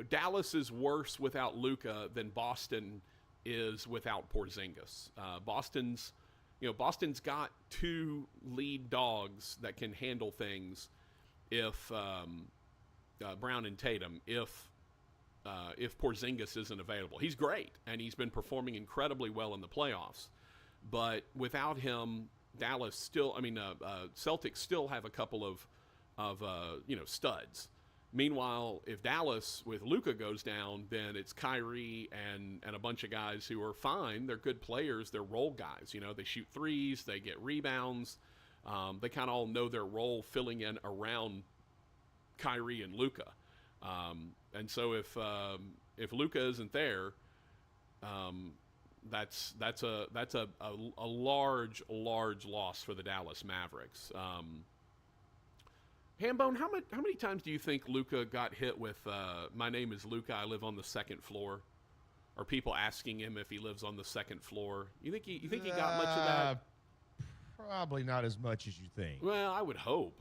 [SPEAKER 1] Dallas is worse without Luka than Boston is without Porzingis. Boston's got two lead dogs that can handle things if Brown and Tatum, if if Porzingis isn't available. He's great, and he's been performing incredibly well in the playoffs. But without him, Dallas still, Celtics still have a couple of studs. Meanwhile, if Dallas with Luka goes down, then it's Kyrie and a bunch of guys who are fine. They're good players. They're role guys. They shoot threes. They get rebounds. They kind of all know their role filling in around Kyrie and Luka. And so if Luka isn't there, that's a large loss for the Dallas Mavericks. Hambone, how many times do you think Luka got hit with "My name is Luka, I live on the second floor"? Or people asking him if he lives on the second floor? You think he got much of that?
[SPEAKER 3] Probably not as much as you think.
[SPEAKER 1] Well, I would hope,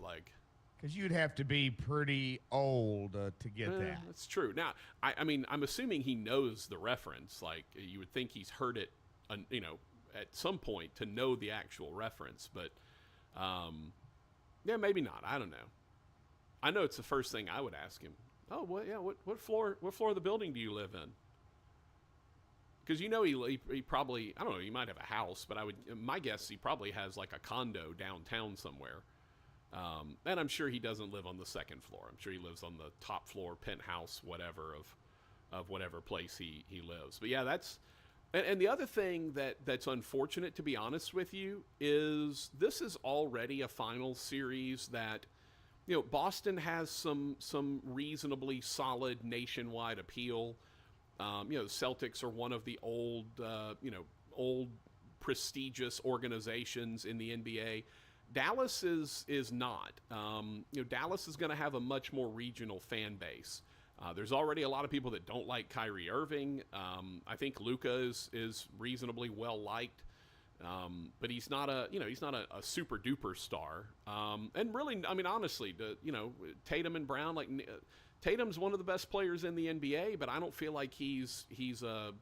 [SPEAKER 3] because you'd have to be pretty old to get that.
[SPEAKER 1] That's true. Now, I'm assuming he knows the reference. You would think he's heard it, at some point to know the actual reference. But, yeah, maybe not. I don't know. I know it's the first thing I would ask him. Oh, what floor of the building do you live in? Because he probably, I don't know, he might have a house, but my guess he probably has like a condo downtown somewhere. And I'm sure he doesn't live on the second floor. I'm sure he lives on the top floor, penthouse, whatever, of whatever place he lives. But yeah, and the other thing that's unfortunate, to be honest with you, is this is already a finals series that, Boston has some reasonably solid nationwide appeal. The Celtics are one of the old prestigious organizations in the NBA. Dallas is not. Dallas is going to have a much more regional fan base. There's already a lot of people that don't like Kyrie Irving. I think Luka is reasonably well liked, but he's not a super duper star. And really, honestly, Tatum and Brown, Tatum's one of the best players in the NBA, but I don't feel like he's a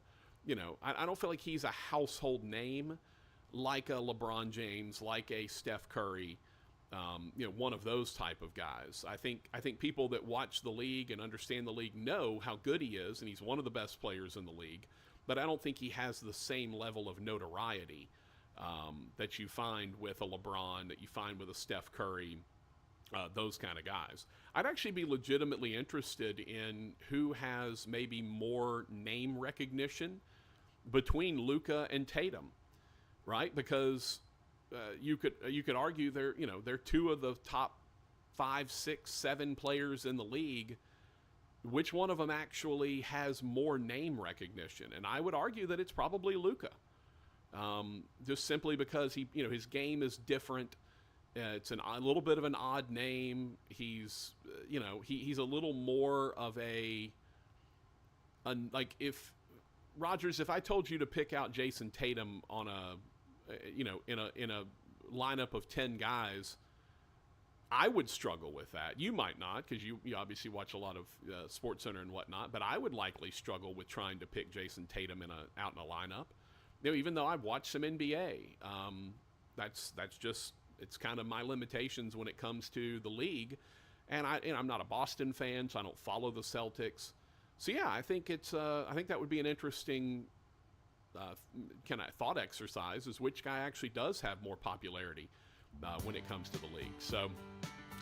[SPEAKER 1] I don't feel like he's a household name like a LeBron James, like a Steph Curry, one of those type of guys. I think people that watch the league and understand the league know how good he is, and he's one of the best players in the league. But I don't think he has the same level of notoriety that you find with a LeBron, that you find with a Steph Curry, those kind of guys. I'd actually be legitimately interested in who has maybe more name recognition between Luka and Tatum. Right, because you could argue they're two of the top 5, 6, 7 players in the league. Which one of them actually has more name recognition? And I would argue that it's probably Luka, just simply because his game is different. It's a little bit of an odd name. He's a little more of if Rogers, if I told you to pick out Jason Tatum on in a lineup of 10 guys, I would struggle with that. You might not, because you obviously watch a lot of SportsCenter and whatnot, but I would likely struggle with trying to pick Jason Tatum out in a lineup. Even though I've watched some NBA, that's just, it's kind of my limitations when it comes to the league. And I'm not a Boston fan, so I don't follow the Celtics. So yeah, I think I think that would be an interesting kind of thought exercise, is which guy actually does have more popularity when it comes to the league. So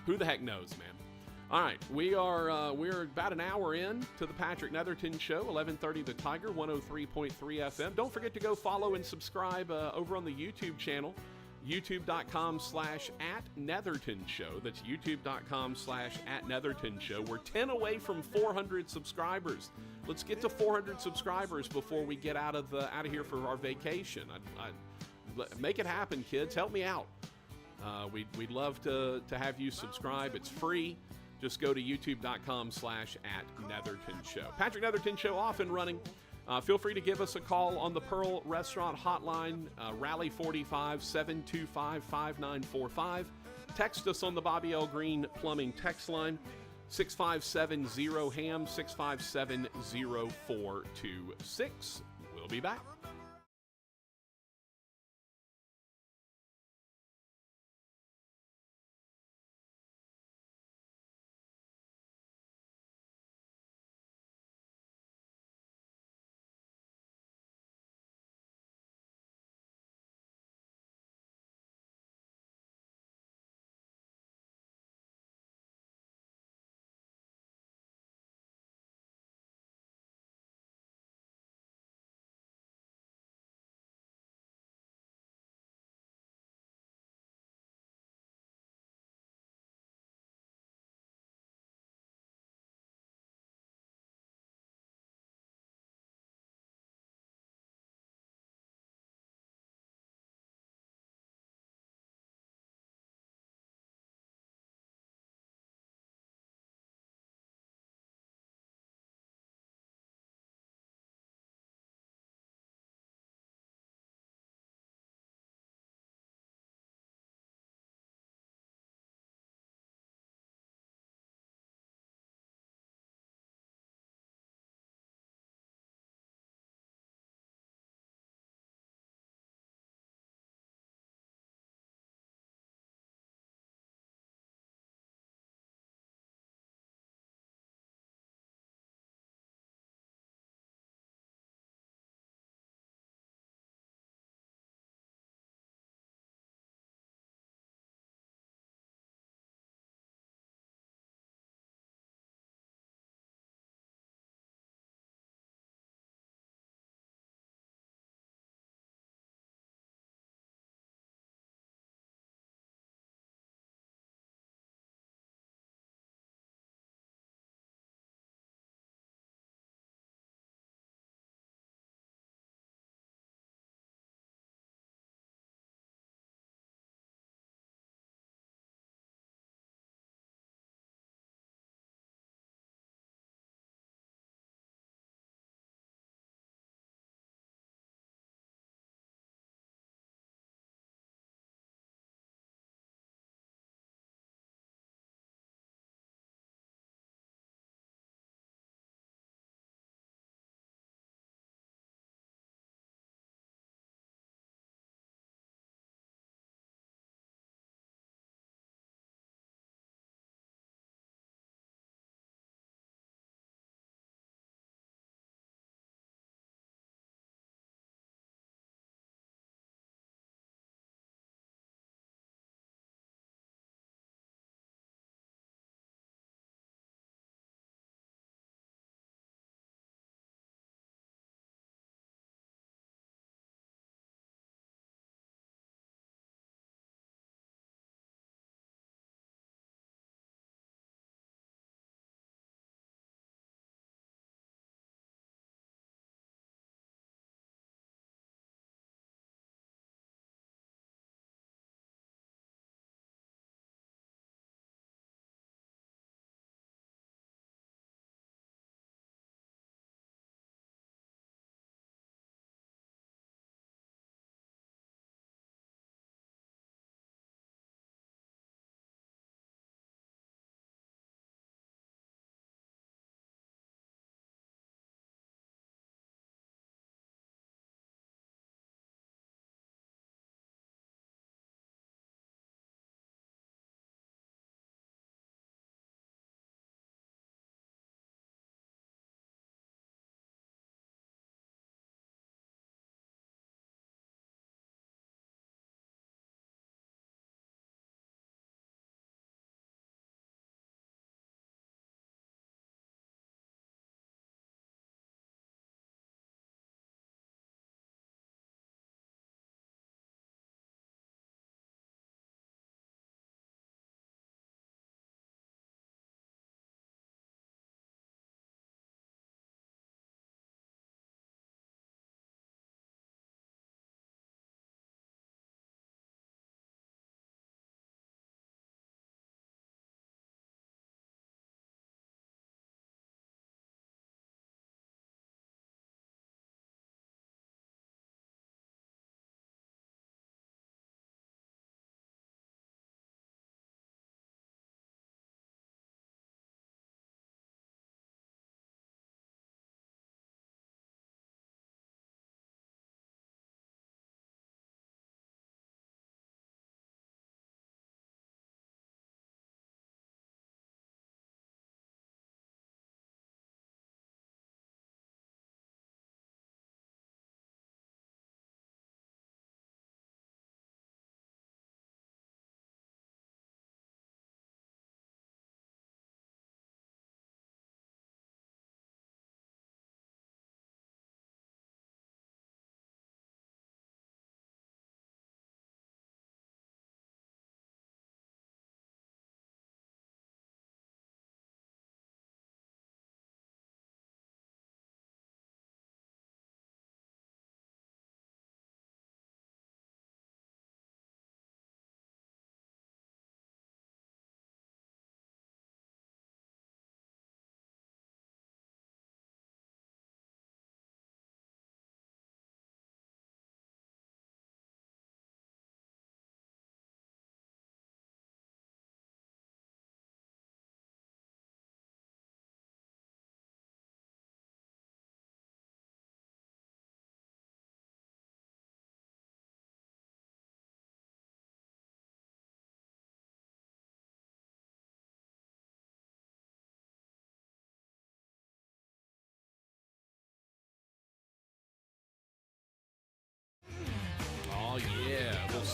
[SPEAKER 1] who the heck knows, man? All right, we're about an hour in to the Patrick Netherton Show, 1130 The Tiger, 103.3 FM. Don't forget to go follow and subscribe over on the YouTube channel, youtube.com/@Netherton Show. That's youtube.com/@Netherton Show. We're 10 away from 400 subscribers. Let's get to 400 subscribers before we get out of here for our vacation. Make it happen, kids. Help me out. We'd love to have you subscribe. It's free. Just go to youtube.com/@Netherton Show. Patrick Netherton Show off and running. Feel free to give us a call on the Pearl Restaurant Hotline, Raleigh 45-725-5945. Text us on the Bobby L. Green Plumbing text line, 657-0HAM, 657-0426. We'll be back.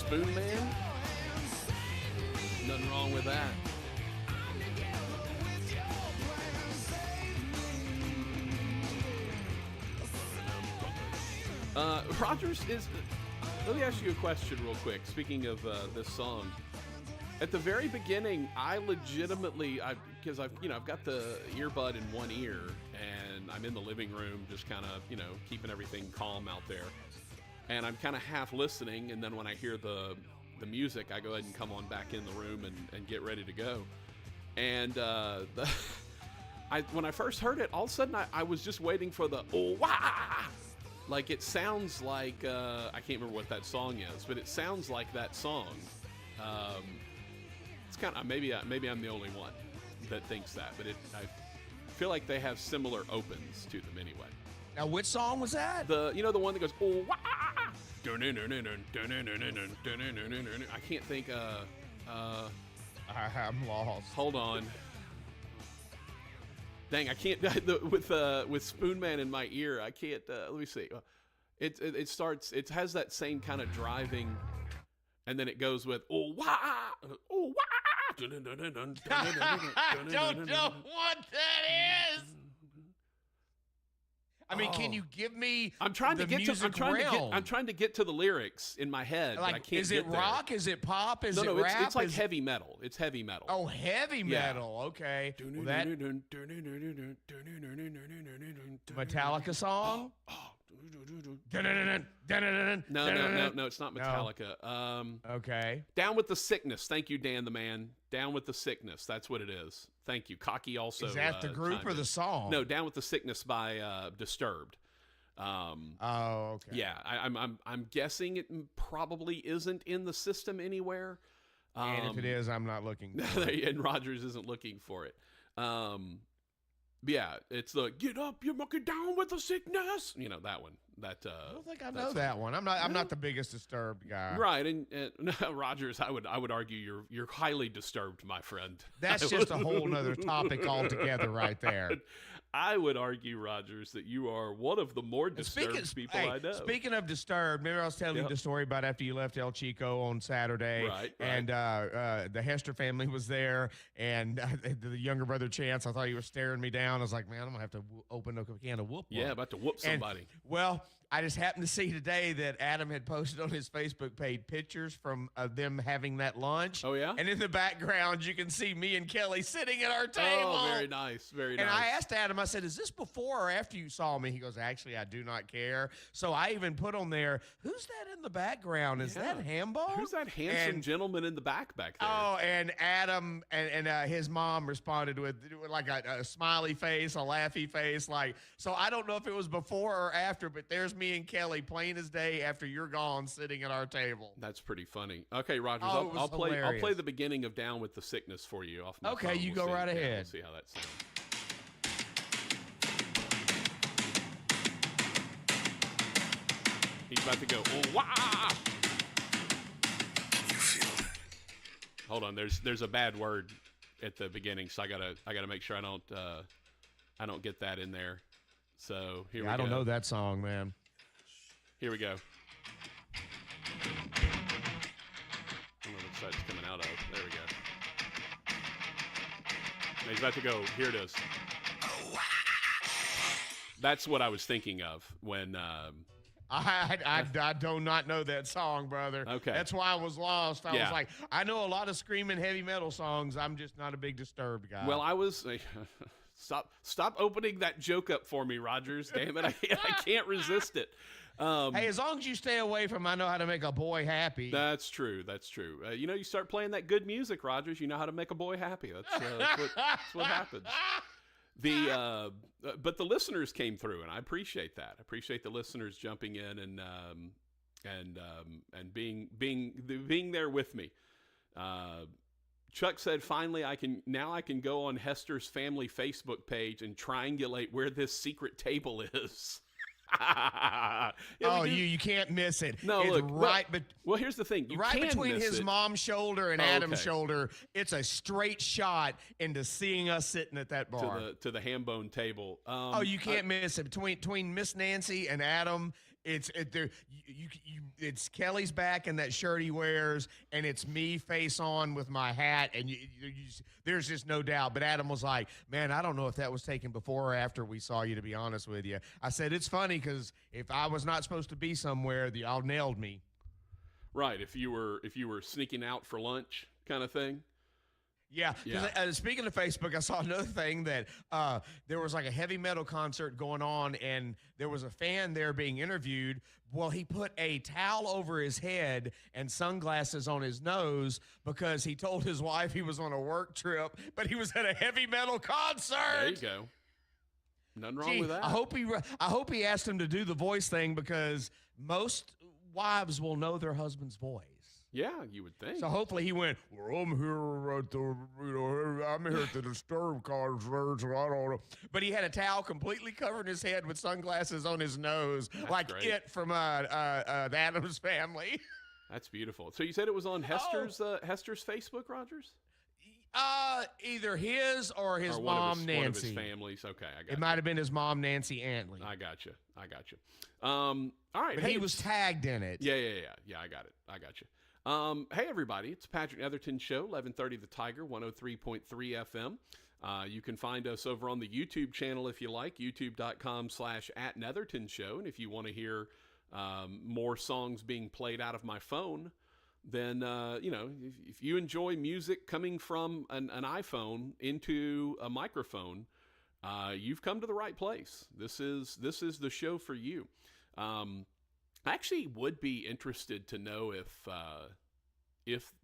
[SPEAKER 1] Spoon Man. Nothing wrong with that. Rogers, let me ask you a question real quick. Speaking of this song, at the very beginning, I legitimately, because I've got the earbud in one ear, and I'm in the living room, just kind of, keeping everything calm out there, and I'm kind of half listening, and then when I hear the music, I go ahead and come on back in the room and get ready to go, and when I first heard it, all of a sudden I was just waiting for the oh wah. Like, it sounds like, I can't remember what that song is, but it sounds like that song. It's kind of, maybe I'm the only one that thinks that, but I feel like they have similar opens to them anyway.
[SPEAKER 3] Now, which song was that?
[SPEAKER 1] The one that goes, oh, wah! I can't think,
[SPEAKER 3] I'm lost.
[SPEAKER 1] Hold on. Dang, I can't, with Spoon Man in my ear, I can't, let me see. It starts, it has that same kind of driving, and then it goes with, oh, wah, oh, wah.
[SPEAKER 3] I don't know what that is. I mean, can you give me
[SPEAKER 1] I'm trying to get to the lyrics in my head,
[SPEAKER 3] like,
[SPEAKER 1] but I can't
[SPEAKER 3] is it
[SPEAKER 1] get there.
[SPEAKER 3] Rock? Is it pop? Is it
[SPEAKER 1] No,
[SPEAKER 3] rap?
[SPEAKER 1] it's like heavy metal. It's heavy metal.
[SPEAKER 3] Oh, heavy metal. Okay. Well, that Metallica song?
[SPEAKER 1] No, it's not Metallica.
[SPEAKER 3] Okay.
[SPEAKER 1] Down with the Sickness. Thank you, Dan the Man. Down with the Sickness. That's what it is. Thank you. Cocky also.
[SPEAKER 3] Is that the group or the song?
[SPEAKER 1] No, Down with the Sickness by Disturbed.
[SPEAKER 3] Oh, okay.
[SPEAKER 1] Yeah, I'm guessing it probably isn't in the system anywhere.
[SPEAKER 3] And if it is, I'm not looking for it.
[SPEAKER 1] And Rogers isn't looking for it. But yeah, it's the get up, you monkey, down with the sickness. That one. I
[SPEAKER 3] don't think I know that one. I'm not the biggest Disturbed guy.
[SPEAKER 1] Right, and Rogers, I would argue you're highly disturbed, my friend.
[SPEAKER 3] That's just a whole nother topic altogether, right there.
[SPEAKER 1] I would argue, Rogers, that you are one of the more disturbed people I know.
[SPEAKER 3] Speaking of Disturbed, remember I was telling you the story about after you left El Chico on Saturday,
[SPEAKER 1] right.
[SPEAKER 3] And the Hester family was there, and the younger brother Chance, I thought he was staring me down. I was like, man, I'm gonna have to open a can of whoop.
[SPEAKER 1] Yeah, about to whoop somebody.
[SPEAKER 3] Well, I just happened to see today that Adam had posted on his Facebook page pictures from them having that lunch.
[SPEAKER 1] Oh, yeah?
[SPEAKER 3] And in the background, you can see me and Kelly sitting at our table.
[SPEAKER 1] Oh, very nice. Very nice.
[SPEAKER 3] And I asked Adam, I said, is this before or after you saw me? He goes, actually, I do not care. So I even put on there, who's that in the background? Is that Hambo?
[SPEAKER 1] Who's that handsome gentleman in the back there?
[SPEAKER 3] Oh, and Adam and his mom responded with like a smiley face, a laughy face. So I don't know if it was before or after, but there's me and Kelly plain as day after you're gone sitting at our table.
[SPEAKER 1] That's pretty funny. Okay, Rogers,
[SPEAKER 3] Oh,
[SPEAKER 1] I'll play
[SPEAKER 3] hilarious.
[SPEAKER 1] the beginning of Down with the Sickness for you off my
[SPEAKER 3] Okay,
[SPEAKER 1] phone.
[SPEAKER 3] you
[SPEAKER 1] We'll
[SPEAKER 3] go
[SPEAKER 1] see.
[SPEAKER 3] right
[SPEAKER 1] Yeah,
[SPEAKER 3] ahead.
[SPEAKER 1] we'll see how that sounds. He's about to go, oh, wah!
[SPEAKER 4] You feel that?
[SPEAKER 1] Hold on, there's a bad word at the beginning, so I gotta make sure I don't get that in there. So here we go.
[SPEAKER 3] I don't know that song, man.
[SPEAKER 1] Here we go. I don't know which side it's coming out of. There we go. Now he's about to go. Here it is. That's what I was thinking of when.
[SPEAKER 3] I do not know that song, brother.
[SPEAKER 1] Okay.
[SPEAKER 3] That's why I was lost. I
[SPEAKER 1] Yeah.
[SPEAKER 3] was like, I know a lot of screaming heavy metal songs. I'm just not a big Disturbed guy.
[SPEAKER 1] Well, I was. Stop opening that joke up for me, Rogers. Damn it, I can't resist it.
[SPEAKER 3] Hey, as long as you stay away from I Know How to Make a Boy Happy.
[SPEAKER 1] That's true. That's true. You start playing that good music, Rogers. You know how to make a boy happy. That's what happens. But the listeners came through, and I appreciate that. I appreciate the listeners jumping in and being there with me. Chuck said, "Finally, I can go on Hester's family Facebook page and triangulate where this secret table is."
[SPEAKER 3] You can't miss it.
[SPEAKER 1] No,
[SPEAKER 3] it's
[SPEAKER 1] look.
[SPEAKER 3] well,
[SPEAKER 1] here's the thing. You
[SPEAKER 3] right
[SPEAKER 1] can
[SPEAKER 3] between
[SPEAKER 1] miss
[SPEAKER 3] his
[SPEAKER 1] it.
[SPEAKER 3] mom's shoulder and
[SPEAKER 1] Oh,
[SPEAKER 3] Adam's
[SPEAKER 1] okay.
[SPEAKER 3] shoulder, it's a straight shot into seeing us sitting at that bar.
[SPEAKER 1] to the ham bone table.
[SPEAKER 3] You can't miss it. Between Miss Nancy and Adam, It's Kelly's back in that shirt he wears, and it's me face on with my hat, and there's just no doubt. But Adam was like, "Man, I don't know if that was taken before or after we saw you. To be honest with you," I said, "It's funny because if I was not supposed to be somewhere, y'all nailed me."
[SPEAKER 1] Right. If you were sneaking out for lunch, kind of thing.
[SPEAKER 3] Yeah. Speaking of Facebook, I saw another thing that there was like a heavy metal concert going on, and there was a fan there being interviewed. Well, he put a towel over his head and sunglasses on his nose because he told his wife he was on a work trip, but he was at a heavy metal concert.
[SPEAKER 1] There you go. Nothing wrong with that.
[SPEAKER 3] I hope he asked him to do the voice thing because most wives will know their husband's voice.
[SPEAKER 1] Yeah, you would think.
[SPEAKER 3] So hopefully he went, "Well, I'm here at the Disturb concert, so I don't know." But he had a towel completely covering his head with sunglasses on his nose,
[SPEAKER 1] That's
[SPEAKER 3] like
[SPEAKER 1] great.
[SPEAKER 3] it from the Addams Family.
[SPEAKER 1] That's beautiful. So you said it was on Hester's Facebook, Rogers?
[SPEAKER 3] Either his or his
[SPEAKER 1] Or one
[SPEAKER 3] mom,
[SPEAKER 1] of his,
[SPEAKER 3] Nancy.
[SPEAKER 1] One of his families. Okay, I got
[SPEAKER 3] It might have been his mom, Nancy Antley.
[SPEAKER 1] I got you. All right.
[SPEAKER 3] But he was tagged in it.
[SPEAKER 1] Yeah. I got it. I got you. Hey, everybody. It's Patrick Netherton Show, 1130 The Tiger, 103.3 FM. You can find us over on the YouTube channel if you like, youtube.com/@Netherton Show. And if you want to hear more songs being played out of my phone, then, if you enjoy music coming from an iPhone into a microphone, you've come to the right place. This is the show for you. I actually would be interested to know if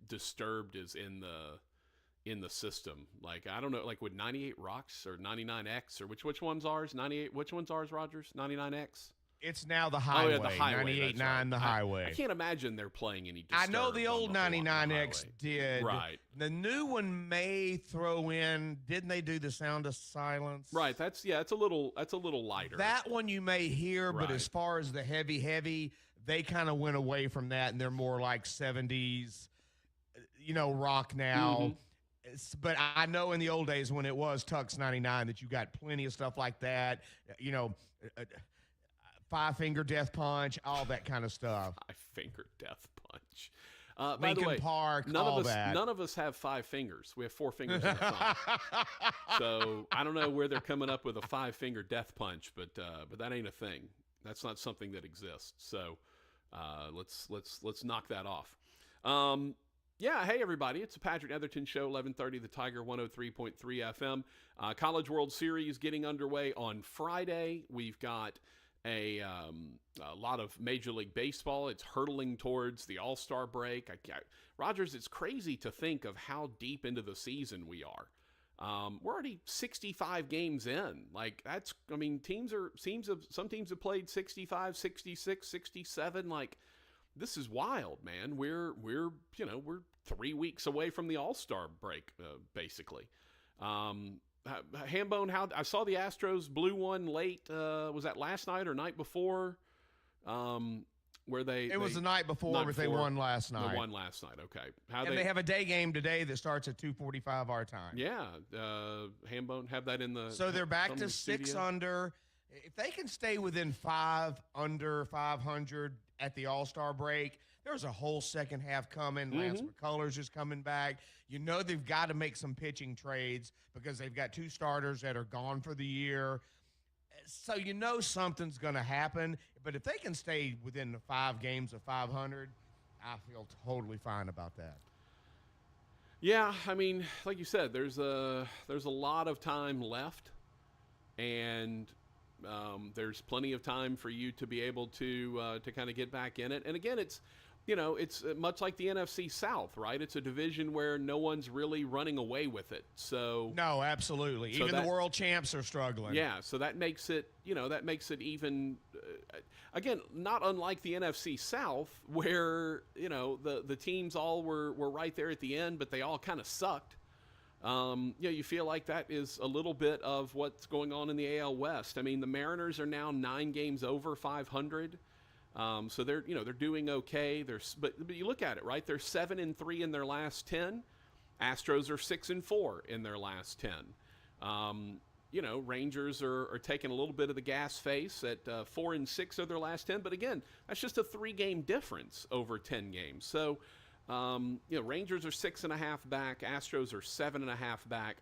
[SPEAKER 1] Disturbed is in the system. Like, I don't know, like with 98 Rocks or 99X or which one's ours? 98, which one's ours, Rogers? 99X?
[SPEAKER 3] It's now the highway.
[SPEAKER 1] Oh, yeah, the highway.
[SPEAKER 3] 98.9,
[SPEAKER 1] Right.
[SPEAKER 3] the highway.
[SPEAKER 1] I can't imagine they're playing any Disturbed.
[SPEAKER 3] I know the old
[SPEAKER 1] on the
[SPEAKER 3] 99X
[SPEAKER 1] highway.
[SPEAKER 3] did.
[SPEAKER 1] Right.
[SPEAKER 3] The new one may throw in, didn't they do the Sound of Silence?
[SPEAKER 1] Right. That's a little lighter.
[SPEAKER 3] That one you may hear, but
[SPEAKER 1] Right.
[SPEAKER 3] as far as the heavy, they kind of went away from that, and they're more like 70s, rock now.
[SPEAKER 1] Mm-hmm.
[SPEAKER 3] But I know in the old days when it was Tux 99 that you got plenty of stuff like that, Five Finger Death Punch, all that kind of stuff.
[SPEAKER 1] Five Finger Death Punch. By
[SPEAKER 3] Lincoln
[SPEAKER 1] the way,
[SPEAKER 3] Park,
[SPEAKER 1] none
[SPEAKER 3] all
[SPEAKER 1] of us,
[SPEAKER 3] that.
[SPEAKER 1] None of us have 5 fingers. We have 4 fingers in the thumb. So I don't know where they're coming up with a 5-finger death punch, but that ain't a thing. That's not something that exists. So let's knock that off. Hey everybody, it's the Patrick Netherton Show, 1130 The Tiger, 103.3 FM. College World Series getting underway on Friday. We've got a lot of Major League Baseball. It's hurtling towards the All-Star break. Rogers, it's crazy to think of how deep into the season we are. We're already 65 games in. Like, some teams have played 65, 66, 67. Like, this is wild, man. We're 3 weeks away from the All-Star break, basically. Hambone, I saw the Astros blew one late. Was that last night or night before? Where
[SPEAKER 3] it was the night before, but they won last night.
[SPEAKER 1] They won last night. Okay.
[SPEAKER 3] They have a day game today that starts at 2:45 our time.
[SPEAKER 1] Yeah. Hambone, have that in the.
[SPEAKER 3] So they're back to
[SPEAKER 1] the
[SPEAKER 3] 6
[SPEAKER 1] studio?
[SPEAKER 3] under. If they can stay within 5 under 500 at the All-Star break, there's a whole second half coming. Lance McCullers is coming back. They've got to make some pitching trades because they've got 2 starters that are gone for the year. So something's going to happen. But if they can stay within the 5 games of 500, I feel totally fine about that.
[SPEAKER 1] Yeah, like you said, there's a lot of time left, and there's plenty of time for you to be able to kind of get back in it. And again, it's much like the NFC South, right? It's a division where no one's really running away with it. So
[SPEAKER 3] no, absolutely.
[SPEAKER 1] So
[SPEAKER 3] even the world champs are struggling.
[SPEAKER 1] Yeah, so that makes it even again, not unlike the NFC South, where the teams all were right there at the end, but they all kind of sucked. You feel like that is a little bit of what's going on in the AL West. The Mariners are now 9 games over 500. So they're doing okay. But you look at it, right? They're 7-3 in their last 10. Astros are 6-4 in their last 10. Rangers are taking a little bit of the gas face at 4-6 of their last 10. But again, that's just a 3-game difference over 10 games. So, Rangers are 6.5 back. Astros are 7.5 back.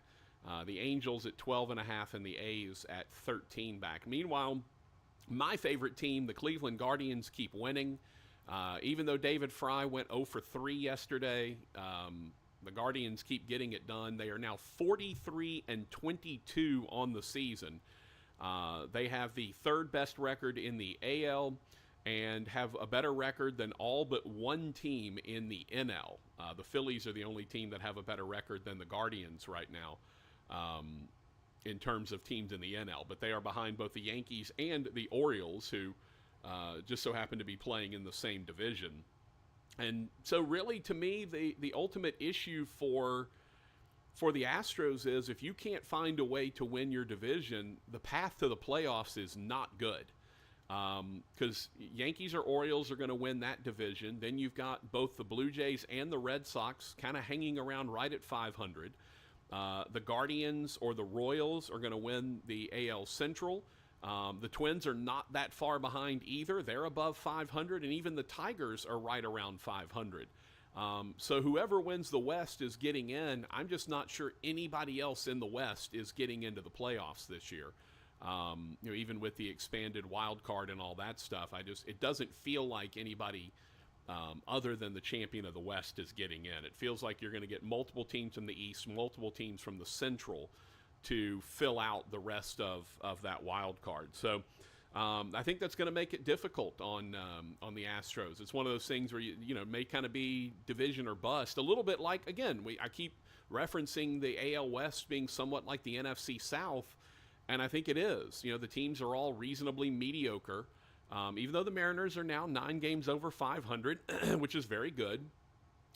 [SPEAKER 1] The Angels at 12.5, and the A's at 13 back. Meanwhile, my favorite team, the Cleveland Guardians, keep winning. Even though David Fry went 0 for 3 yesterday, the Guardians keep getting it done. They are now 43-22 on the season. They have the 3rd best record in the AL and have a better record than all but one team in the NL. The Phillies are the only team that have a better record than the Guardians right now in terms of teams in the NL. But they are behind both the Yankees and the Orioles, who just so happen to be playing in the same division. And so really, to me, the ultimate issue for the Astros is if you can't find a way to win your division, the path to the playoffs is not good. Because Yankees or Orioles are going to win that division. Then you've got both the Blue Jays and the Red Sox kind of hanging around right at 500. The Guardians or the Royals are going to win the AL Central. The Twins are not that far behind either. They're above 500, and even the Tigers are right around 500. So whoever wins the West is getting in. I'm just not sure anybody else in the West is getting into the playoffs this year. Even with the expanded wild card and all that stuff, it doesn't feel like anybody other than the champion of the West is getting in. It feels like you're going to get multiple teams from the East, multiple teams from the Central to fill out the rest of that wild card. So I think that's going to make it difficult on the Astros. It's one of those things where you may kind of be division or bust. A little bit like, again, I keep referencing the AL West being somewhat like the NFC South, and I think it is. The teams are all reasonably mediocre, even though the Mariners are now 9 games over 500, which is very good.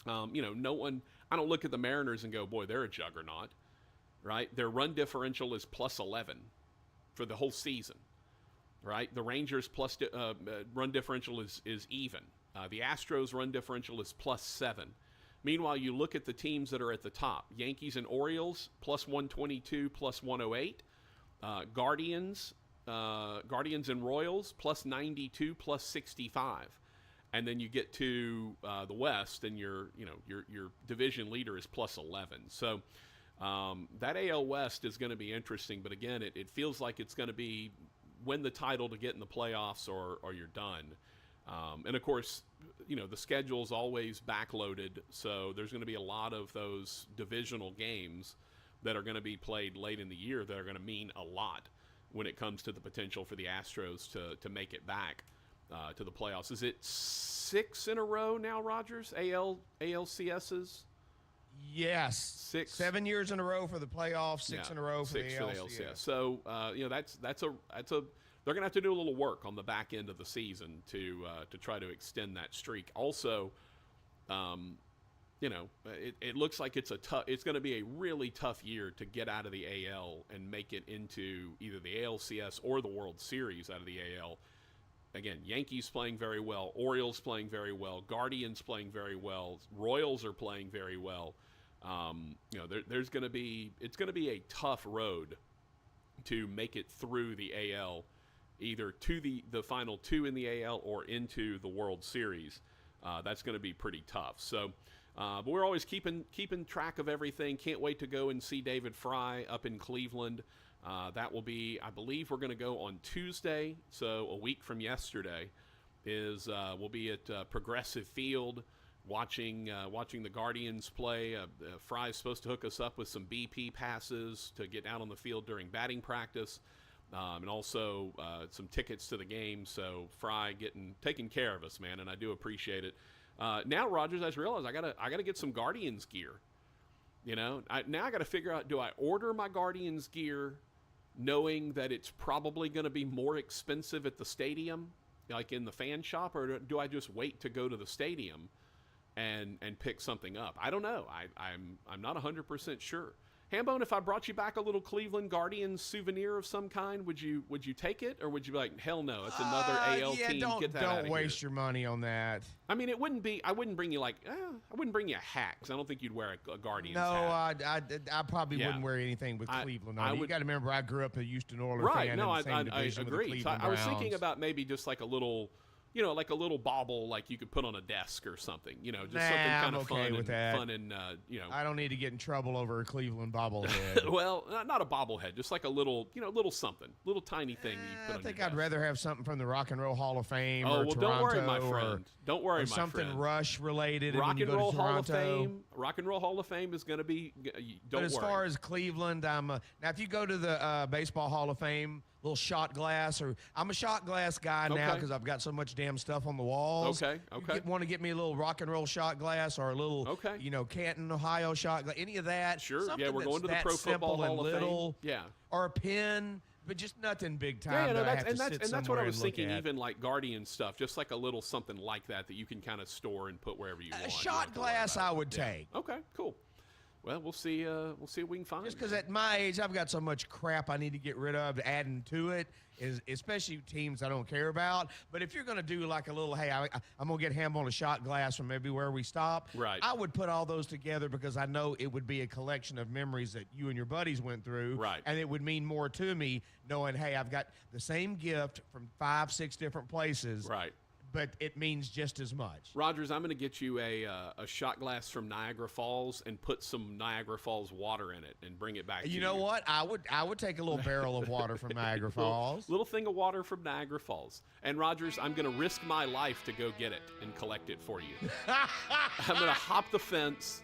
[SPEAKER 1] I don't look at the Mariners and go, boy, they're a juggernaut. Right? Their run differential is plus 11 for the whole season. Right? The Rangers run differential is even. The Astros run differential is plus 7. Meanwhile, you look at the teams that are at the top. Yankees and Orioles, plus 122, plus 108. Guardians and Royals, plus 92, plus 65. And then you get to the West, and your division leader is plus 11. So that AL West is going to be interesting, but again, it feels like it's going to be win the title to get in the playoffs or you're done. And of course, the schedule's always backloaded, so there's going to be a lot of those divisional games that are going to be played late in the year that are going to mean a lot when it comes to the potential for the Astros to make it back to the playoffs. Is it 6 in a row now, Rogers? ALCSs?
[SPEAKER 3] Yes. 7 years in a row for the playoffs, 6 in a row for the ALCS.
[SPEAKER 1] So, that's they're going to have to do a little work on the back end of the season to try to extend that streak. Also, it looks like it's going to be a really tough year to get out of the AL and make it into either the ALCS or the World Series out of the AL. Again, Yankees playing very well, Orioles playing very well, Guardians playing very well, Royals are playing very well. It's going to be a tough road to make it through the AL, either to the final 2 in the AL or into the World Series. That's going to be pretty tough. So, but we're always keeping track of everything. Can't wait to go and see David Fry up in Cleveland. That will be, I believe, we're going to go on Tuesday. So a week from yesterday we'll be at Progressive Field watching the Guardians play. Fry's supposed to hook us up with some BP passes to get out on the field during batting practice, and also some tickets to the game. So Fry taking care of us, man, and I do appreciate it. Now, Rogers, I just realized I gotta get some Guardians gear. Now I got to figure out, do I order my Guardians gear knowing that it's probably going to be more expensive at the stadium, like in the fan shop, or do I just wait to go to the stadium and pick something up? I don't know. I'm not 100% sure. Hambone, if I brought you back a little Cleveland Guardians souvenir of some kind, would you take it, or would you be like, hell no, it's another AL team, get that out
[SPEAKER 3] Don't
[SPEAKER 1] of
[SPEAKER 3] waste
[SPEAKER 1] here?
[SPEAKER 3] your money on that.
[SPEAKER 1] I mean, it wouldn't be. I wouldn't bring you I wouldn't bring you a hat, 'cause I don't think you'd wear a Guardians
[SPEAKER 3] No,
[SPEAKER 1] hat.
[SPEAKER 3] I probably
[SPEAKER 1] Yeah.
[SPEAKER 3] wouldn't wear anything with Cleveland on
[SPEAKER 1] I
[SPEAKER 3] it. You
[SPEAKER 1] would-
[SPEAKER 3] got to remember, I grew up a Houston Oilers
[SPEAKER 1] Right.
[SPEAKER 3] fan
[SPEAKER 1] No,
[SPEAKER 3] in
[SPEAKER 1] I
[SPEAKER 3] the same division with the
[SPEAKER 1] agree. So
[SPEAKER 3] Cleveland
[SPEAKER 1] I was thinking
[SPEAKER 3] Browns.
[SPEAKER 1] about maybe just like a little, like a little bauble, like you could put on a desk or something. Just
[SPEAKER 3] Nah,
[SPEAKER 1] something kind
[SPEAKER 3] I'm
[SPEAKER 1] of
[SPEAKER 3] okay
[SPEAKER 1] fun
[SPEAKER 3] with
[SPEAKER 1] and
[SPEAKER 3] that.
[SPEAKER 1] fun and
[SPEAKER 3] I don't need to get in trouble over a Cleveland bobblehead.
[SPEAKER 1] well, not a bobblehead, just like a little, little something, little tiny thing that you put
[SPEAKER 3] I
[SPEAKER 1] on
[SPEAKER 3] think
[SPEAKER 1] your
[SPEAKER 3] I'd
[SPEAKER 1] desk.
[SPEAKER 3] rather have something from the Rock and Roll Hall of Fame
[SPEAKER 1] Oh
[SPEAKER 3] or
[SPEAKER 1] well,
[SPEAKER 3] Toronto
[SPEAKER 1] don't worry, my
[SPEAKER 3] or,
[SPEAKER 1] friend. Don't worry,
[SPEAKER 3] or
[SPEAKER 1] my
[SPEAKER 3] something
[SPEAKER 1] friend.
[SPEAKER 3] Rush related. and
[SPEAKER 1] Rock
[SPEAKER 3] when you
[SPEAKER 1] and
[SPEAKER 3] go
[SPEAKER 1] Roll
[SPEAKER 3] to
[SPEAKER 1] Hall of
[SPEAKER 3] Toronto.
[SPEAKER 1] Fame. Rock and Roll Hall of Fame is going to be. Don't
[SPEAKER 3] But as
[SPEAKER 1] worry.
[SPEAKER 3] far as Cleveland, now if you go to the Baseball Hall of Fame, little shot glass, or I'm a shot glass guy now
[SPEAKER 1] Okay.
[SPEAKER 3] because I've got so much damn stuff on the walls.
[SPEAKER 1] Okay, okay.
[SPEAKER 3] Want to get me a little rock and roll shot glass or a little,
[SPEAKER 1] Okay.
[SPEAKER 3] Canton, Ohio shot glass, any of that.
[SPEAKER 1] Sure.
[SPEAKER 3] Something
[SPEAKER 1] Yeah, we're
[SPEAKER 3] that's
[SPEAKER 1] going to the
[SPEAKER 3] that
[SPEAKER 1] Pro Football
[SPEAKER 3] simple and
[SPEAKER 1] Hall of Fame.
[SPEAKER 3] little,
[SPEAKER 1] Yeah.
[SPEAKER 3] or a pen, but just nothing big time.
[SPEAKER 1] Yeah, no,
[SPEAKER 3] that I
[SPEAKER 1] that's
[SPEAKER 3] have to
[SPEAKER 1] and that's
[SPEAKER 3] sit
[SPEAKER 1] and that's what
[SPEAKER 3] somewhere
[SPEAKER 1] I was
[SPEAKER 3] and look
[SPEAKER 1] thinking.
[SPEAKER 3] at.
[SPEAKER 1] Even like Guardian stuff, just like a little something like that you can kind of store and put wherever you want.
[SPEAKER 3] A
[SPEAKER 1] You don't
[SPEAKER 3] shot
[SPEAKER 1] have to worry
[SPEAKER 3] glass
[SPEAKER 1] about
[SPEAKER 3] I
[SPEAKER 1] it.
[SPEAKER 3] would
[SPEAKER 1] Yeah.
[SPEAKER 3] take.
[SPEAKER 1] Okay, cool. Well, we'll see. We'll see what we can find.
[SPEAKER 3] Just because at my age, I've got so much crap I need to get rid of, adding to it, is especially teams I don't care about. But if you're going to do like a little, hey, I'm going to get ham on a shot glass from maybe where we stop,
[SPEAKER 1] Right.
[SPEAKER 3] I would put all those together because I know it would be a collection of memories that you and your buddies went through.
[SPEAKER 1] Right.
[SPEAKER 3] And it would mean more to me knowing, hey, I've got the same gift from 5-6 different places.
[SPEAKER 1] Right.
[SPEAKER 3] But it means just as much.
[SPEAKER 1] Rogers, I'm going to get you a shot glass from Niagara Falls and put some Niagara Falls water in it and bring it back.
[SPEAKER 3] You
[SPEAKER 1] to
[SPEAKER 3] know what? I would take a little barrel of water from Niagara Falls.
[SPEAKER 1] Little thing of water from Niagara Falls. And Rogers, I'm going to risk my life to go get it and collect it for you. I'm going to hop the fence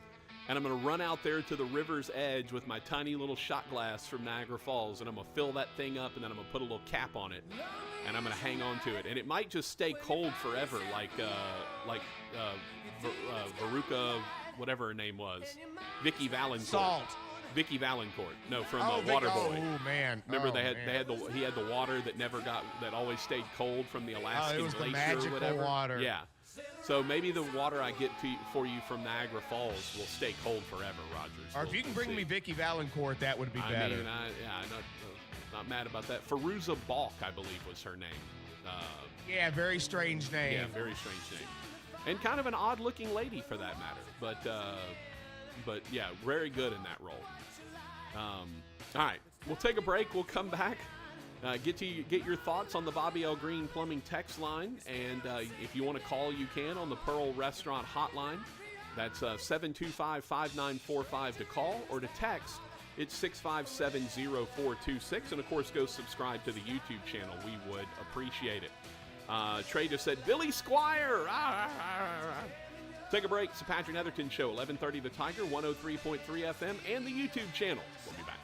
[SPEAKER 1] and I'm going to run out there to the river's edge with my tiny little shot glass from Niagara Falls, and I'm going to fill that thing up, and then I'm going to put a little cap on it, and I'm going to hang on to it. And it might just stay cold forever, like Veruca, whatever her name was, Vicky Valancourt.
[SPEAKER 3] Salt.
[SPEAKER 1] Vicky Valancourt. No, from
[SPEAKER 3] Vic-
[SPEAKER 1] Waterboy.
[SPEAKER 3] Oh, man.
[SPEAKER 1] Remember
[SPEAKER 3] Oh,
[SPEAKER 1] they
[SPEAKER 3] man.
[SPEAKER 1] had he had the water that always stayed cold from the Alaskan
[SPEAKER 3] was the
[SPEAKER 1] glacier
[SPEAKER 3] magical
[SPEAKER 1] or whatever.
[SPEAKER 3] water.
[SPEAKER 1] Yeah. So maybe the water I get for you from Niagara Falls will stay cold forever, Rogers.
[SPEAKER 3] Or if you can bring me Vicky Valancourt, that would be better.
[SPEAKER 1] I mean, I'm not mad about that. Feruza Balk, I believe, was her name.
[SPEAKER 3] Yeah, very strange name.
[SPEAKER 1] Yeah, very strange name, and kind of an odd-looking lady for that matter. But yeah, very good in that role. All right, we'll take a break. We'll come back. Get your thoughts on the Bobby L. Green Plumbing text line, and if you want to call, you can on the Pearl Restaurant hotline. That's 725-5945 to call, or to text. It's 657-0426, and of course, go subscribe to the YouTube channel. We would appreciate it. Trey just said, Billy Squire! Take a break. It's the Patrick Netherton Show, 1130 The Tiger, 103.3 FM, and the YouTube channel. We'll be back.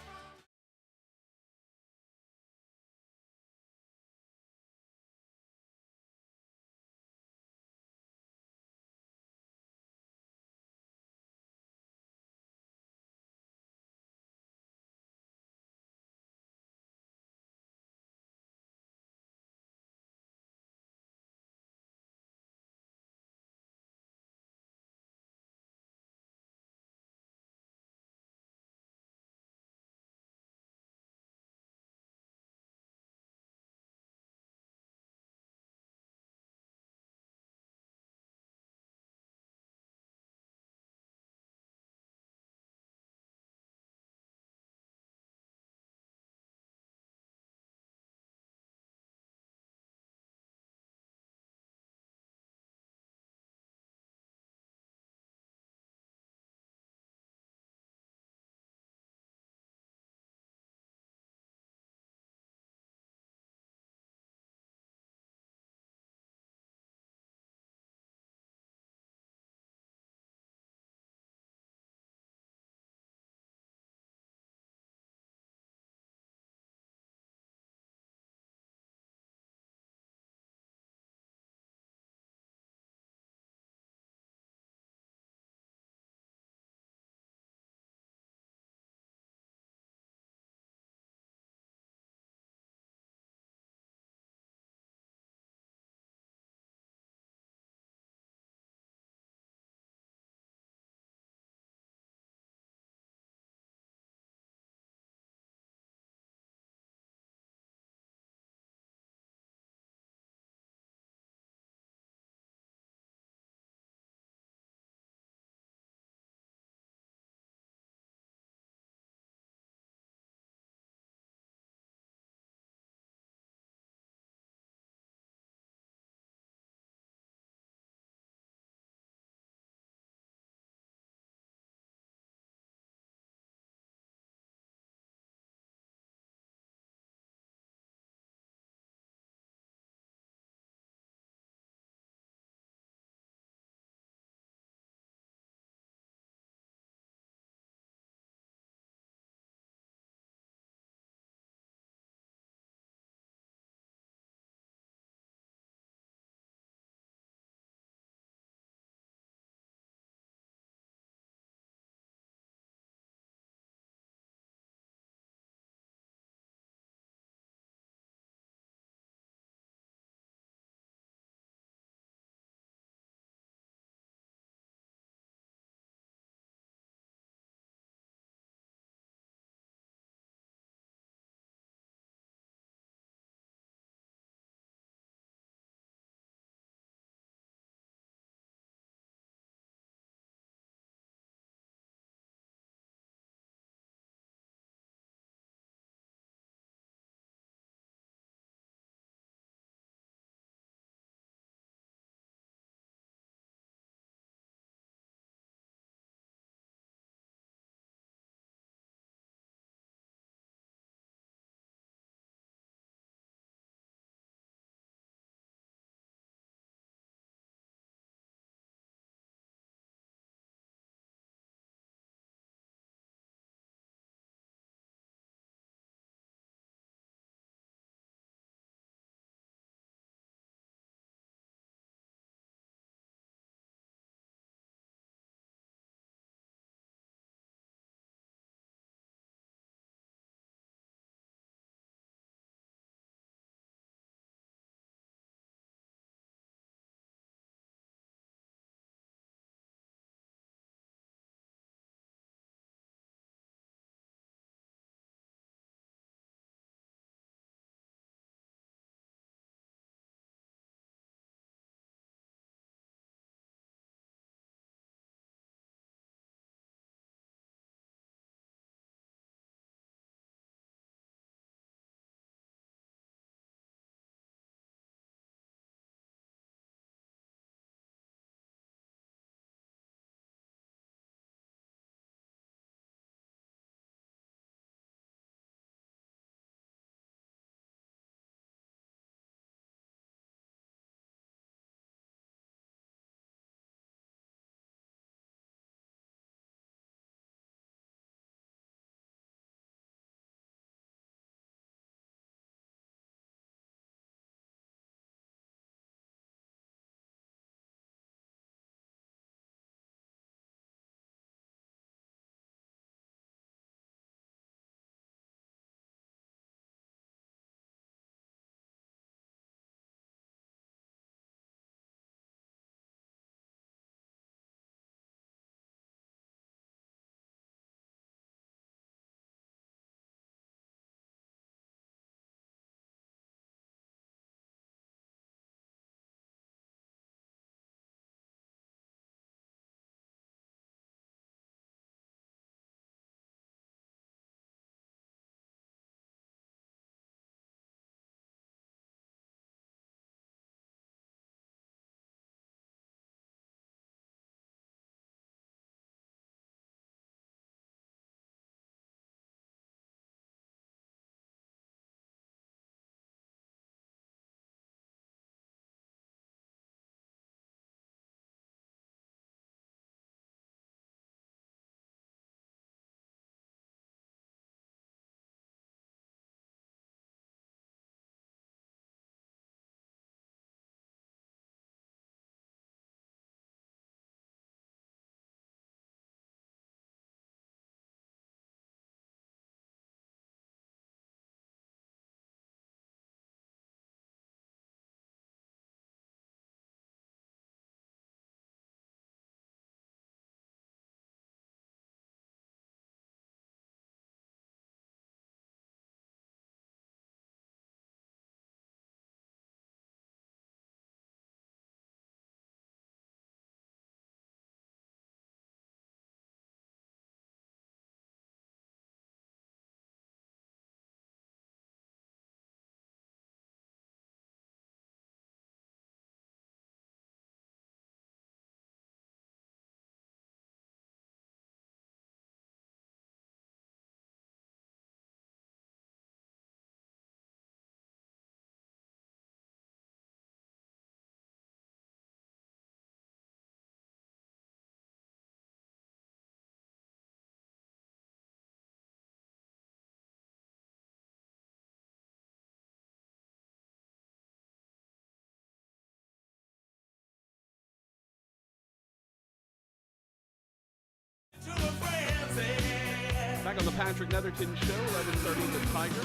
[SPEAKER 1] Patrick Netherton Show, 11:30 The Tiger.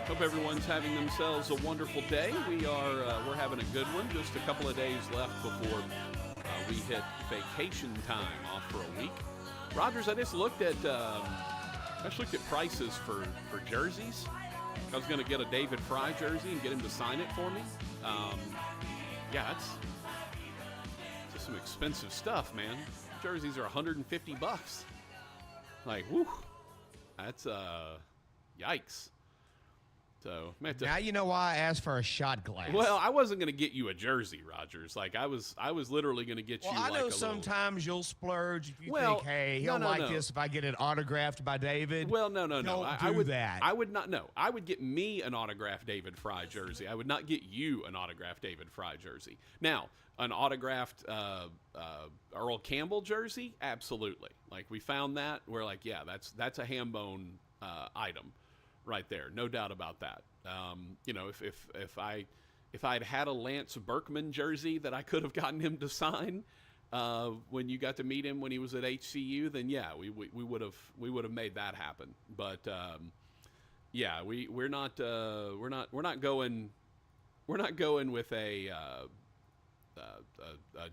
[SPEAKER 1] Hope everyone's having themselves a wonderful day. We're having a good one. Just a couple of days left before we hit vacation time off for a week. Rogers, I just looked at prices for jerseys. I was going to get a David Fry jersey and get him to sign it for me. Yeah, that's just some expensive stuff, man. Jerseys are $150. Like, whew, that's yikes. So
[SPEAKER 3] now you know why I asked for a shot glass.
[SPEAKER 1] Well, I wasn't going to get you a jersey, Rogers. Like I was literally going to get you.
[SPEAKER 3] I
[SPEAKER 1] like
[SPEAKER 3] know sometimes you'll splurge if you think, hey, he'll this if I get it autographed by David.
[SPEAKER 1] Well, no.
[SPEAKER 3] I would do that.
[SPEAKER 1] I would not. No, I would get me an autographed David Fry jersey. I would not get you an autographed David Fry jersey. Now, an autographed Earl Campbell jersey, absolutely. Like we found that, we're like, yeah, that's a ham bone item. Right there, no doubt about that. If I'd had a Lance Berkman jersey that I could have gotten him to sign when you got to meet him when he was at HCU, then yeah, we would have made that happen. But yeah, we're not going with a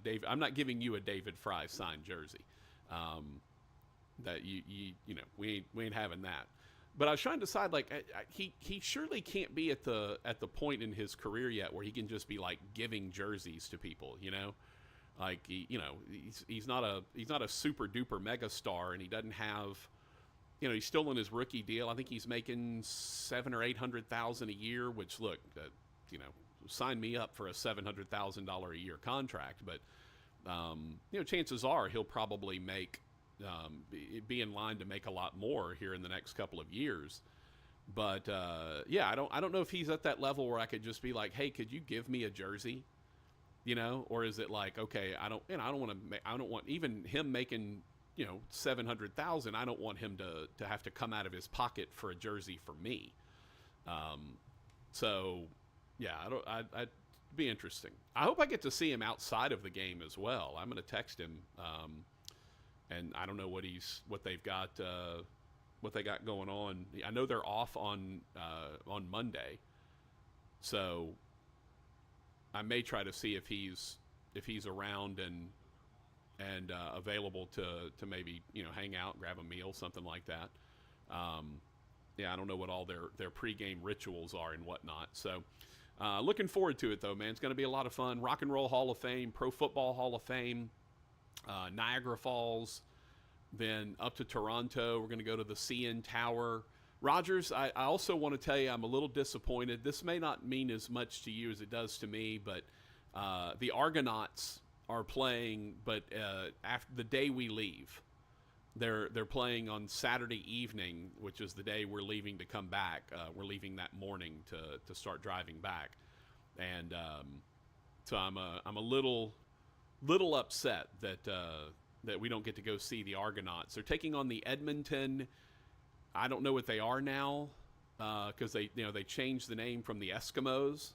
[SPEAKER 1] David. I'm not giving you a David Fry signed jersey. That we ain't having that. But I was trying to decide, like, he surely can't be at the point in his career yet where he can just be like giving jerseys to people, like he's not a super duper mega star, and he doesn't have, he's still in his rookie deal. I think he's making $700,000 or $800,000 a year, which look, sign me up for a $700,000 a year contract, but chances are he'll probably make. Be in line to make a lot more here in the next couple of years, but yeah, I don't know if he's at that level where I could just be like, hey, could you give me a jersey, or is it like, okay, I don't want even him making $700,000. I don't want him to have to come out of his pocket for a jersey for me. So yeah, I'd be interesting. I hope I get to see him outside of the game as well. I'm going to text him. And I don't know what they got going on. I know they're off on Monday, so I may try to see if he's around and available to maybe hang out, grab a meal, something like that. Yeah, I don't know what all their pregame rituals are and whatnot. So looking forward to it though, man. It's going to be a lot of fun. Rock and Roll Hall of Fame, Pro Football Hall of Fame. Niagara Falls, then up to Toronto. We're going to go to the CN Tower. Rogers, I also want to tell you I'm a little disappointed. This may not mean as much to you as it does to me, but the Argonauts are playing, but after the day we leave. They're playing on Saturday evening, which is the day we're leaving to come back. We're leaving that morning to start driving back. And so I'm a little upset that we don't get to go see the Argonauts. They're taking on the Edmonton. I don't know what they are now because they changed the name from the Eskimos.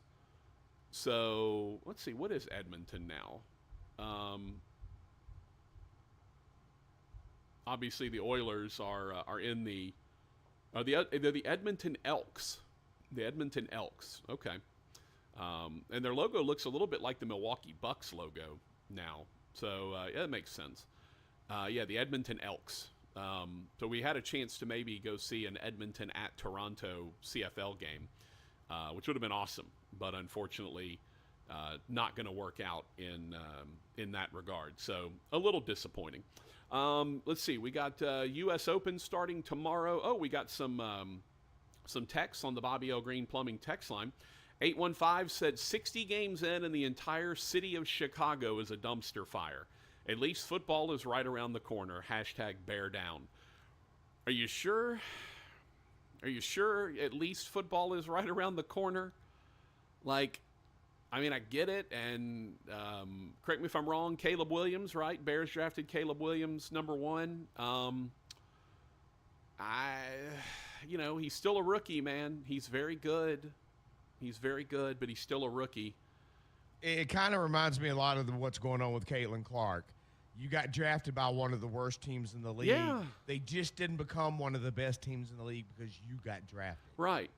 [SPEAKER 1] So let's see, what is Edmonton now? Obviously the Oilers are in they're the Edmonton Elks. The Edmonton Elks. Okay. And their logo looks a little bit like the Milwaukee Bucks logo now. So, yeah, that makes sense. Yeah, the Edmonton Elks. So we had a chance to maybe go see an Edmonton at Toronto CFL game, which would have been awesome. But unfortunately, not going to work out in that regard. So a little disappointing. Let's see. We got U.S. Open starting tomorrow. Oh, we got some texts on the Bobby L. Green Plumbing text line. 815 said 60 games in and the entire city of Chicago is a dumpster fire. At least football is right around the corner. Hashtag bear down. Are you sure? Are you sure at least football is right around the corner? Like, I mean, I get it. And correct me if I'm wrong, Caleb Williams, right? Bears drafted Caleb Williams, number 1. He's still a rookie, man. He's very good. He's very good, but he's still a rookie.
[SPEAKER 3] It kind of reminds me a lot of what's going on with Caitlin Clark. You got drafted by one of the worst teams in the league.
[SPEAKER 1] Yeah.
[SPEAKER 3] They just didn't become one of the best teams in the league because you got drafted.
[SPEAKER 1] Right.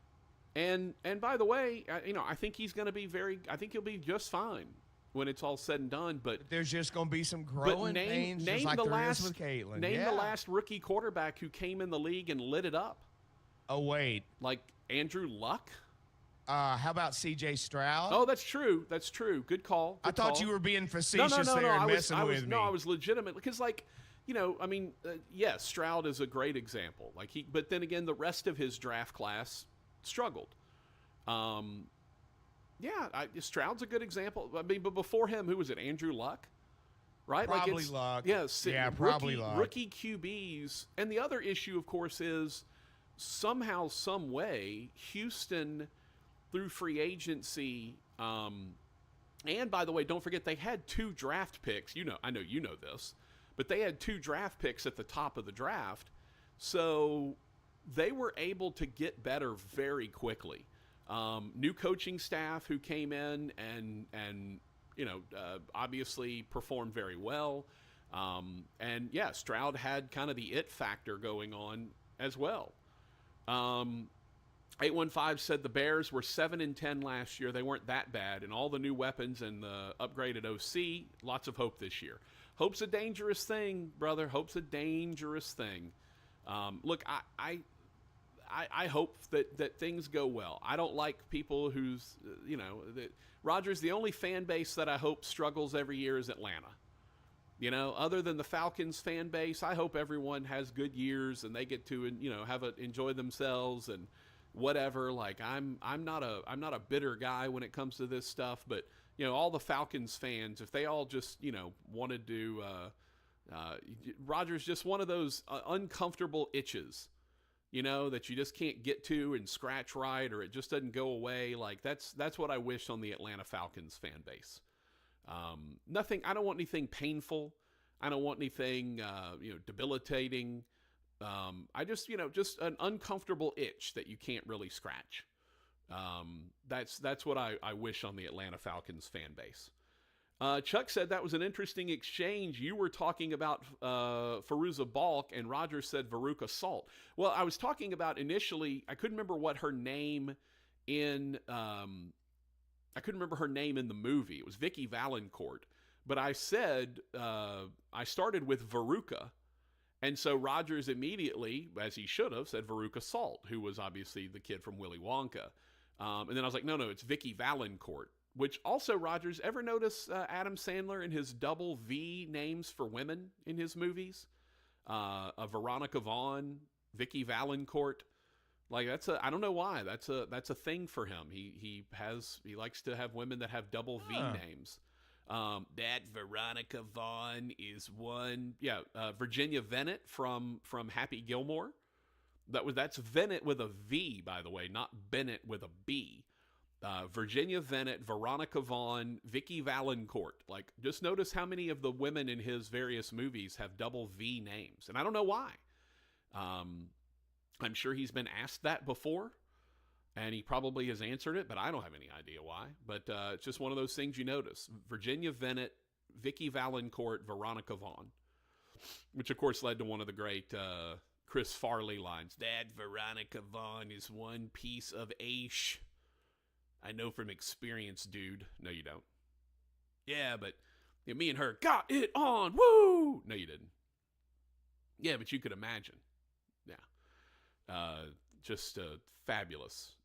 [SPEAKER 1] And by the way, I think he's going to be I think he'll be just fine when it's all said and done. But
[SPEAKER 3] There's just going to be some growing pains, just like there is with Caitlin.
[SPEAKER 1] Name the last rookie quarterback who came in the league and lit it up.
[SPEAKER 3] Oh, wait.
[SPEAKER 1] Like Andrew Luck?
[SPEAKER 3] How about C.J. Stroud?
[SPEAKER 1] Oh, that's true. That's true. Good call.
[SPEAKER 3] I thought you were being facetious there and messing with me.
[SPEAKER 1] No, I was legitimate because, yes, Stroud is a great example. But then again, the rest of his draft class struggled. Stroud's a good example. I mean, but before him, who was it? Andrew Luck, right?
[SPEAKER 3] Probably Luck.
[SPEAKER 1] Yes,
[SPEAKER 3] probably Luck.
[SPEAKER 1] Rookie QBs, and the other issue, of course, is somehow, some way, Houston through free agency. And by the way, don't forget they had 2 draft picks. I know you know this, but they had 2 draft picks at the top of the draft, so they were able to get better very quickly. New coaching staff who came in and obviously performed very well. And yeah, Stroud had kind of the it factor going on as well. 815 said the Bears were 7-10 last year. They weren't that bad, and all the new weapons and the upgraded OC, lots of hope this year. Hope's a dangerous thing, brother. Hope's a dangerous thing. Look, I hope that things go well. I don't like people who's, Rogers, the only fan base that I hope struggles every year is Atlanta. Other than the Falcons fan base, I hope everyone has good years and they get to, enjoy themselves and whatever. Like I'm not a bitter guy when it comes to this stuff, but all the Falcons fans, if they all just, wanted to, Rogers, just one of those uncomfortable itches, that you just can't get to and scratch right, or it just doesn't go away. Like that's what I wish on the Atlanta Falcons fan base. I don't want anything painful. I don't want anything, debilitating. I just an uncomfortable itch that you can't really scratch. That's what I wish on the Atlanta Falcons fan base. Chuck said that was an interesting exchange. You were talking about Fairuza Balk, and Roger said Veruca Salt. Well, I was talking about initially, I couldn't remember what her name in I couldn't remember her name in the movie. It was Vicky Valancourt. But I said, I started with Veruca. And so Rogers immediately, as he should have, said Veruca Salt, who was obviously the kid from Willy Wonka. And then I was like, no, it's Vicky Valancourt. Which also, Rogers, ever notice Adam Sandler and his double V names for women in his movies? Veronica Vaughn, Vicky Valancourt. Like I don't know why. That's a thing for him. He likes to have women that have double V names. That Veronica Vaughn is one. Yeah, Virginia Venet from Happy Gilmore. That's Venet with a V, by the way, not Bennett with a B. Virginia Venet, Veronica Vaughn, Vicky Valancourt. Like, just notice how many of the women in his various movies have double V names, and I don't know why. I'm sure he's been asked that before, and he probably has answered it, but I don't have any idea why. But it's just one of those things you notice. Virginia Venet, Vicky Valancourt, Veronica Vaughn, which, of course, led to one of the great Chris Farley lines. That Veronica Vaughn is one piece of ash. I know from experience, dude. No, you don't. Yeah, but me and her got it on. Woo! No, you didn't. Yeah, but you could imagine. Yeah. Just a fabulous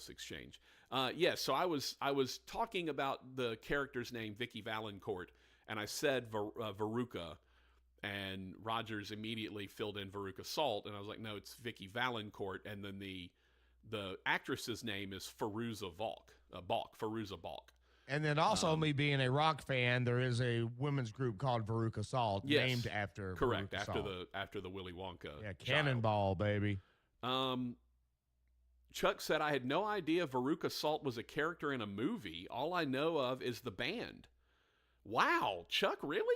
[SPEAKER 1] exchange. So I was talking about the character's name, Vicky Valancourt, and I said Veruca, and Rogers immediately filled in Veruca Salt, and I was like, no, it's Vicky Valancourt, and then the actress's name is Fairuza Fairuza Balk.
[SPEAKER 3] And then also, me being a rock fan, there is a women's group called Veruca Salt, named after
[SPEAKER 1] correct
[SPEAKER 3] Veruca
[SPEAKER 1] after
[SPEAKER 3] Salt.
[SPEAKER 1] after the Willy Wonka.
[SPEAKER 3] Yeah, Cannonball, baby.
[SPEAKER 1] Chuck said, I had no idea Veruca Salt was a character in a movie. All I know of is the band. Wow, Chuck, really?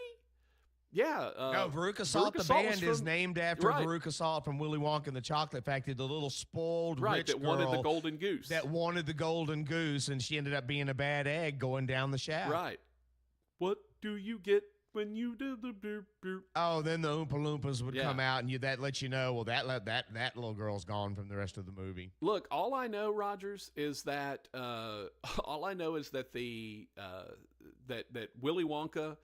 [SPEAKER 1] Yeah.
[SPEAKER 3] No, Veruca Salt, the band, is named after Veruca Salt from Willy Wonka and the Chocolate Factory, the little spoiled rich
[SPEAKER 1] that
[SPEAKER 3] girl
[SPEAKER 1] wanted the golden goose.
[SPEAKER 3] That wanted the golden goose, and she ended up being a bad egg going down the shaft.
[SPEAKER 1] Right. What do you get when you did the boop boop.
[SPEAKER 3] Oh, then the Oompa Loompas would
[SPEAKER 1] Yeah.
[SPEAKER 3] come out, and that lets you know, well, that little girl's gone from the rest of the movie.
[SPEAKER 1] Look, all I know, Rogers, is that all I know is that the that Willy Wonka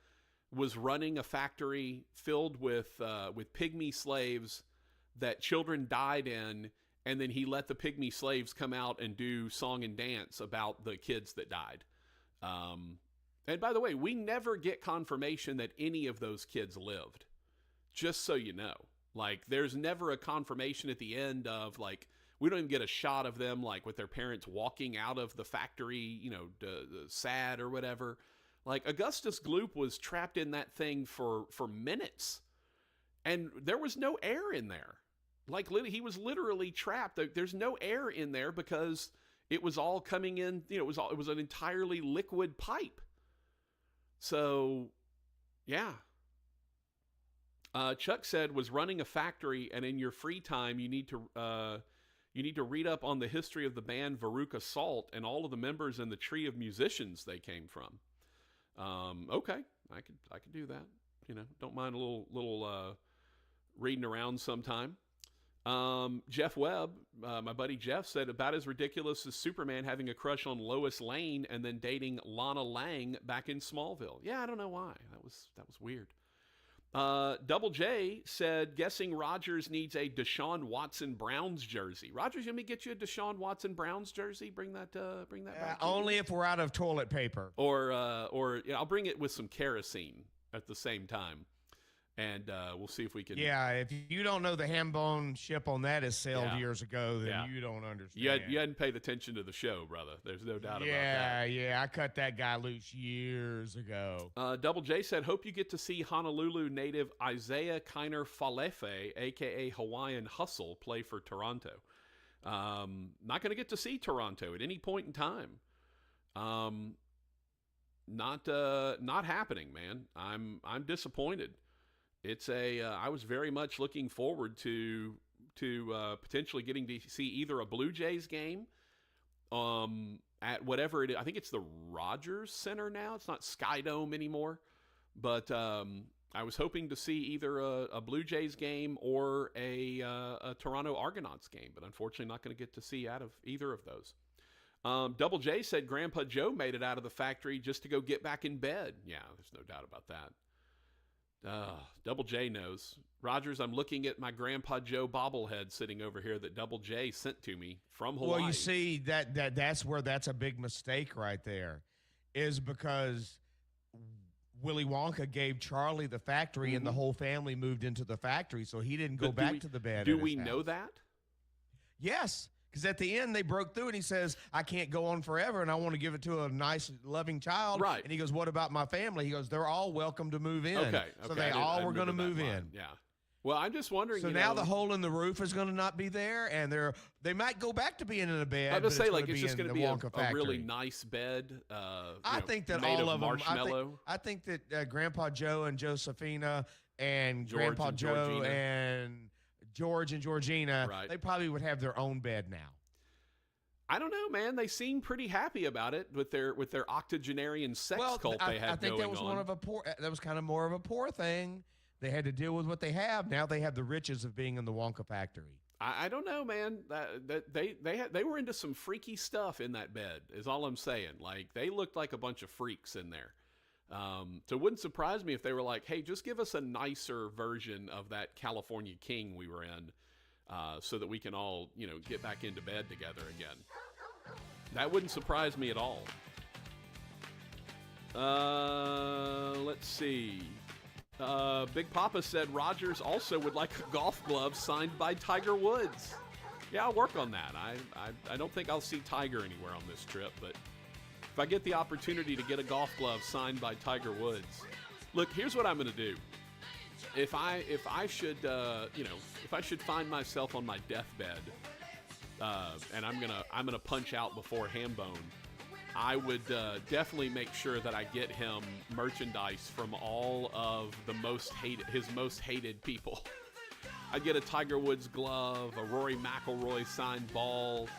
[SPEAKER 1] was running a factory filled with pygmy slaves that children died in, and then he let the pygmy slaves come out and do song and dance about the kids that died. And by the way, we never get confirmation that any of those kids lived. Just so you know. Like, there's never a confirmation at the end of, like, we don't even get a shot of them, like, with their parents walking out of the factory, you know, sad or whatever. Like, Augustus Gloop was trapped in that thing for minutes. And there was no air in there. Like, he was literally trapped. There's no air in there because it was all coming in, you know, it was an entirely liquid pipe. So, yeah. Chuck said, was running a factory, and in your free time, you need to read up on the history of the band Veruca Salt and all of the members and the tree of musicians they came from. Okay, I could do that. You know, don't mind a little reading around sometime. Jeff Webb, my buddy Jeff, said about as ridiculous as Superman having a crush on Lois Lane and then dating Lana Lang back in Smallville. Yeah, I don't know why. That was weird. Double J said, guessing Rogers needs a Deshaun Watson Browns jersey. Rogers, let me get you a Deshaun Watson Browns jersey. Bring that back.
[SPEAKER 3] Only if we're out of toilet paper.
[SPEAKER 1] Or yeah, I'll bring it with some kerosene at the same time. And we'll see if we can.
[SPEAKER 3] Yeah, if you don't know the ham bone ship on that is sailed
[SPEAKER 1] Yeah.
[SPEAKER 3] years ago, then
[SPEAKER 1] Yeah.
[SPEAKER 3] you don't understand.
[SPEAKER 1] You hadn't paid attention to the show, brother. There's no doubt about that.
[SPEAKER 3] Yeah, I cut that guy loose years ago.
[SPEAKER 1] Double J said, hope you get to see Honolulu native Isaiah Kiner Falefe, a.k.a. Hawaiian Hustle, play for Toronto. Not going to get to see Toronto at any point in time. Not happening, man. I'm disappointed. It's I was very much looking forward to potentially getting to see either a Blue Jays game at whatever it is. I think it's the Rogers Center now. It's not Skydome anymore. But I was hoping to see either a Blue Jays game or a Toronto Argonauts game. But unfortunately not going to get to see out of either of those. Double J said Grandpa Joe made it out of the factory just to go get back in bed. Yeah, there's no doubt about that. Double J knows. Rogers, I'm looking at my Grandpa Joe bobblehead sitting over here that Double J sent to me from Hawaii.
[SPEAKER 3] Well, you see, that's where that's a big mistake right there, is because Willy Wonka gave Charlie the factory and the whole family moved into the factory, so he didn't go back to the bed.
[SPEAKER 1] Do we know that?
[SPEAKER 3] Yes. Because at the end, they broke through, and he says, I can't go on forever, and I want to give it to a nice, loving child.
[SPEAKER 1] Right.
[SPEAKER 3] And he goes, what about my family? He goes, they're all welcome to move in.
[SPEAKER 1] Okay.
[SPEAKER 3] So they all were going to move in.
[SPEAKER 1] Yeah. Well, I'm just wondering.
[SPEAKER 3] So now the hole in the roof is going to not be there, and they might go back to being in a bed.
[SPEAKER 1] I was
[SPEAKER 3] but
[SPEAKER 1] say, like, it's just
[SPEAKER 3] going to
[SPEAKER 1] be a
[SPEAKER 3] factory.
[SPEAKER 1] really nice bed.
[SPEAKER 3] I think that
[SPEAKER 1] made
[SPEAKER 3] all of them.
[SPEAKER 1] marshmallow.
[SPEAKER 3] I think that Grandpa Joe and Josephina and
[SPEAKER 1] George
[SPEAKER 3] Grandpa
[SPEAKER 1] and
[SPEAKER 3] Joe
[SPEAKER 1] Georgina.
[SPEAKER 3] and George and Georgina,
[SPEAKER 1] Right.
[SPEAKER 3] they probably would have their own bed now.
[SPEAKER 1] I don't know, man. They seem pretty happy about it with their octogenarian sex cult they had
[SPEAKER 3] I think
[SPEAKER 1] going
[SPEAKER 3] that was
[SPEAKER 1] on.
[SPEAKER 3] one of a poor. That was kind of more of a poor thing. They had to deal with what they have. Now they have the riches of being in the Wonka factory.
[SPEAKER 1] I don't know, man. They were into some freaky stuff in that bed. Is all I'm saying. Like, they looked like a bunch of freaks in there. So it wouldn't surprise me if they were like, "Hey, just give us a nicer version of that California King we were in, so that we can all, get back into bed together again." That wouldn't surprise me at all. Let's see. Big Papa said Rogers also would like a golf glove signed by Tiger Woods. Yeah, I'll work on that. I don't think I'll see Tiger anywhere on this trip, but if I get the opportunity to get a golf glove signed by Tiger Woods, look, here's what I'm going to do. If I should find myself on my deathbed, and I'm gonna punch out before Hambone, I would definitely make sure that I get him merchandise from all of his most hated people. I'd get a Tiger Woods glove, a Rory McIlroy signed ball.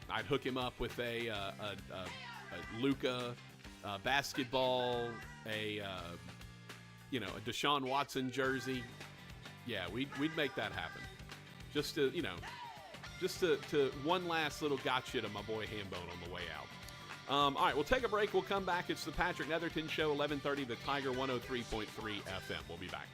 [SPEAKER 1] I'd hook him up with a Luka basketball. a a Deshaun Watson jersey, yeah, we'd make that happen. Just to to one last little gotcha to my boy Hambone on the way out. All right, we'll take a break. We'll come back. It's the Patrick Netherton Show, 1130, the Tiger 103.3 FM. We'll be back.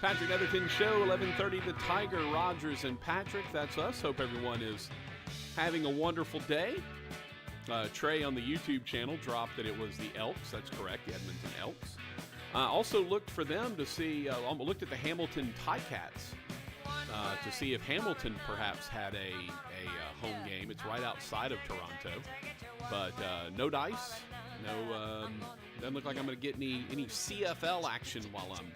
[SPEAKER 1] Patrick Netherton Show, 11:30. The Tiger, Rogers, and Patrick. That's us. Hope everyone is having a wonderful day. Trey on the YouTube channel dropped that it was the Elks. That's correct, the Edmonton Elks. Also looked for them to see, looked at the Hamilton Ticats to see if Hamilton perhaps had a home game. It's right outside of Toronto. But no dice. No, doesn't look like I'm going to get any CFL action while I'm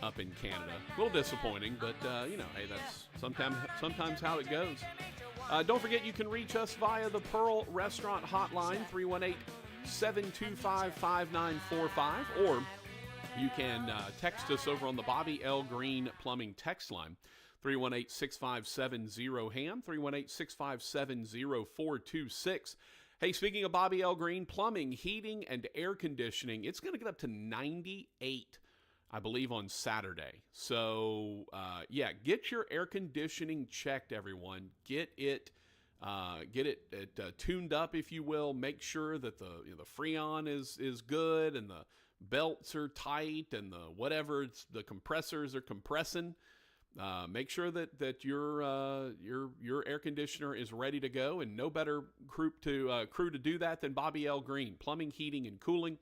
[SPEAKER 1] up in Canada. A little disappointing, but hey, that's sometimes how it goes. Don't forget, you can reach us via the Pearl Restaurant Hotline, 318-725-5945, or you can text us over on the Bobby L. Green Plumbing text line, 318-657-0HAM, 318-657-0426. Hey, speaking of Bobby L. Green Plumbing, heating, and air conditioning, it's going to get up to 98, I believe, on Saturday. So, get your air conditioning checked, everyone. Get it tuned up, if you will. Make sure that the Freon is good and the belts are tight and the compressors are compressing. Make sure that your air conditioner is ready to go, and no better crew to do that than Bobby L. Green Plumbing, Heating, and Cooling.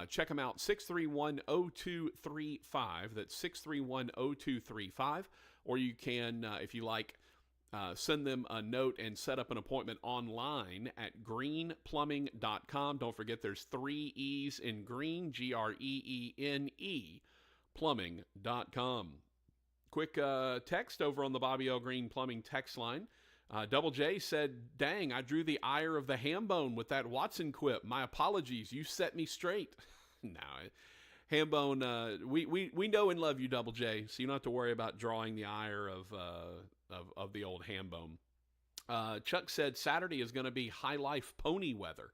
[SPEAKER 1] Check them out, 631-0235. That's 631-0235. Or you can, if you like, send them a note and set up an appointment online at greenplumbing.com. Don't forget there's 3 E's in green, Greene, plumbing.com. Quick text over on the Bobby L. Green Plumbing text line. Double J said, "Dang, I drew the ire of the ham bone with that Watson quip. My apologies. You set me straight." No, ham bone. We know and love you, Double J. So you don't have to worry about drawing the ire of the old ham bone. Chuck said Saturday is going to be high life pony weather.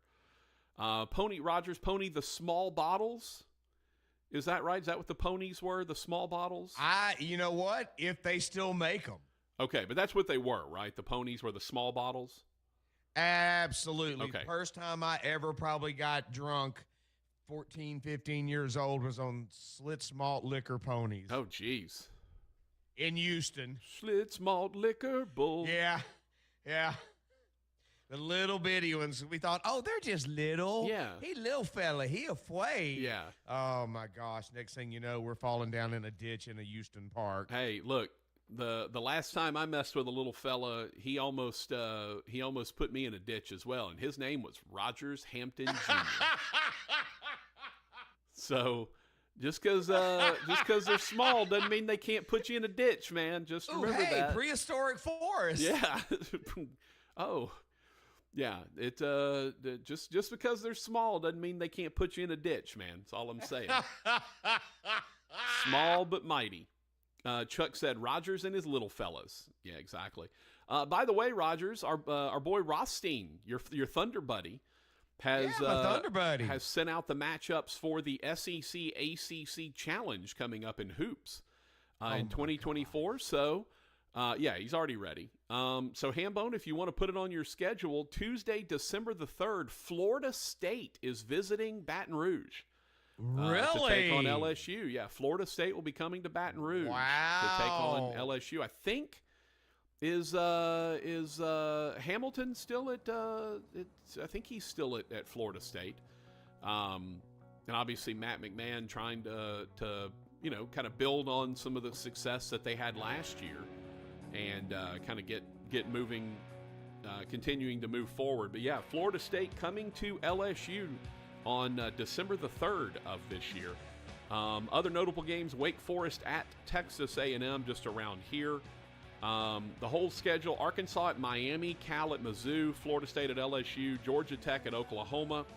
[SPEAKER 1] Rogers Pony, the small bottles. Is that right? Is that what the ponies were? The small bottles?
[SPEAKER 3] You know what? If they still make them.
[SPEAKER 1] Okay, but that's what they were, right? The ponies were the small bottles?
[SPEAKER 3] Absolutely.
[SPEAKER 1] Okay.
[SPEAKER 3] First time I ever probably got drunk, 14, 15 years old, was on Schlitz Malt Liquor Ponies.
[SPEAKER 1] Oh, jeez.
[SPEAKER 3] In Houston.
[SPEAKER 1] Schlitz Malt Liquor Bull.
[SPEAKER 3] Yeah. The little bitty ones. We thought, oh, they're just little.
[SPEAKER 1] Yeah.
[SPEAKER 3] He little fella. He afraid.
[SPEAKER 1] Yeah.
[SPEAKER 3] Oh, my gosh. Next thing you know, we're falling down in a ditch in a Houston park.
[SPEAKER 1] Hey, look. The last time I messed with a little fella, he almost put me in a ditch as well, and his name was Rogers Hampton Jr. So just because they're small doesn't mean they can't put you in a ditch, man. Just remember that.
[SPEAKER 3] Prehistoric forest.
[SPEAKER 1] Yeah. Oh, yeah. It just because they're small doesn't mean they can't put you in a ditch, man. That's all I'm saying. Small but mighty. Chuck said Rogers and his little fellas. Yeah, exactly. By the way, Rogers, our boy Rothstein, your Thunder buddy, has sent out the matchups for the SEC ACC Challenge coming up in hoops in 2024. So, he's already ready. So, Hambone, if you want to put it on your schedule, Tuesday, December the 3rd, Florida State is visiting Baton Rouge.
[SPEAKER 3] Really?
[SPEAKER 1] To take on LSU. Yeah, Florida State will be coming to Baton Rouge to take on LSU. I think is Hamilton still at I think he's still at Florida State. And obviously Matt McMahon trying to kind of build on some of the success that they had last year and kind of get moving, continuing to move forward. But yeah, Florida State coming to LSU on December the 3rd of this year. Other notable games, Wake Forest at Texas A&M, just around here. The whole schedule, Arkansas at Miami, Cal at Mizzou, Florida State at LSU, Georgia Tech at Oklahoma,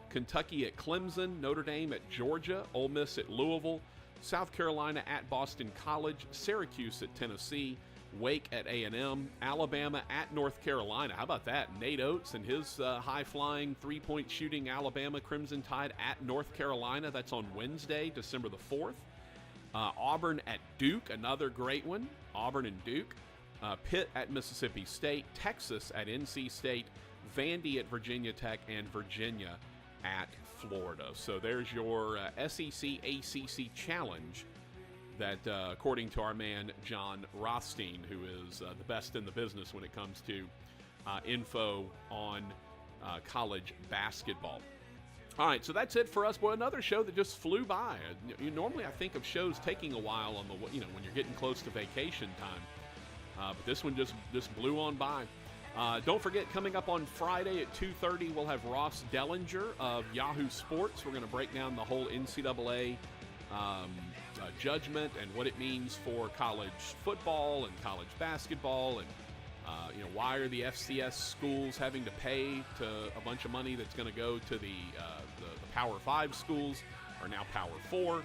[SPEAKER 1] Kentucky at Clemson, Notre Dame at Georgia, Ole Miss at Louisville, South Carolina at Boston College, Syracuse at Tennessee, Wake at A&M, Alabama at North Carolina. How about that? Nate Oates and his high-flying three-point shooting Alabama Crimson Tide at North Carolina. That's on Wednesday, December the 4th. Auburn at Duke, another great one. Auburn and Duke. Pitt at Mississippi State. Texas at NC State. Vandy at Virginia Tech, and Virginia at Florida. So there's your SEC ACC challenge that, according to our man John Rothstein, who is the best in the business when it comes to info on college basketball. All right, so that's it for us. Boy, another show that just flew by. Normally I think of shows taking a while on the, when you're getting close to vacation time, but this one just blew on by. Don't forget, coming up on Friday at 2:30, we'll have Ross Dellinger of Yahoo Sports. We're going to break down the whole NCAA judgment and what it means for college football and college basketball, and why are the FCS schools having to pay to a bunch of money that's going to go to the Power 5 schools, or now Power 4.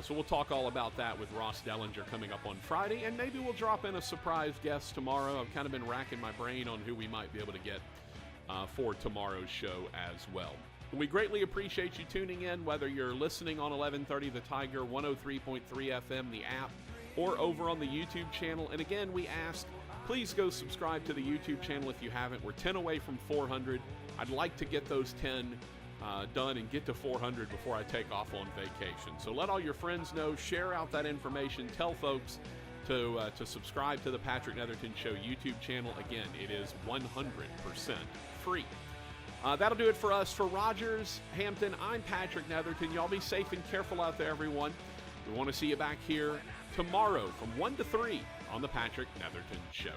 [SPEAKER 1] So we'll talk all about that with Ross Dellinger coming up on Friday, and maybe we'll drop in a surprise guest tomorrow. I've kind of been racking my brain on who we might be able to get for tomorrow's show as well. We greatly appreciate you tuning in, whether you're listening on 1130 The Tiger, 103.3 FM, the app, or over on the YouTube channel. And again, we ask, please go subscribe to the YouTube channel if you haven't. We're 10 away from 400. I'd like to get those 10 done and get to 400 before I take off on vacation. So let all your friends know, share out that information, tell folks to subscribe to the Patrick Netherton Show YouTube channel. Again, it is 100% free. That'll do it for us. For Rogers, Hampton, I'm Patrick Netherton. Y'all be safe and careful out there, everyone. We want to see you back here tomorrow from 1 to 3 on the Patrick Netherton Show.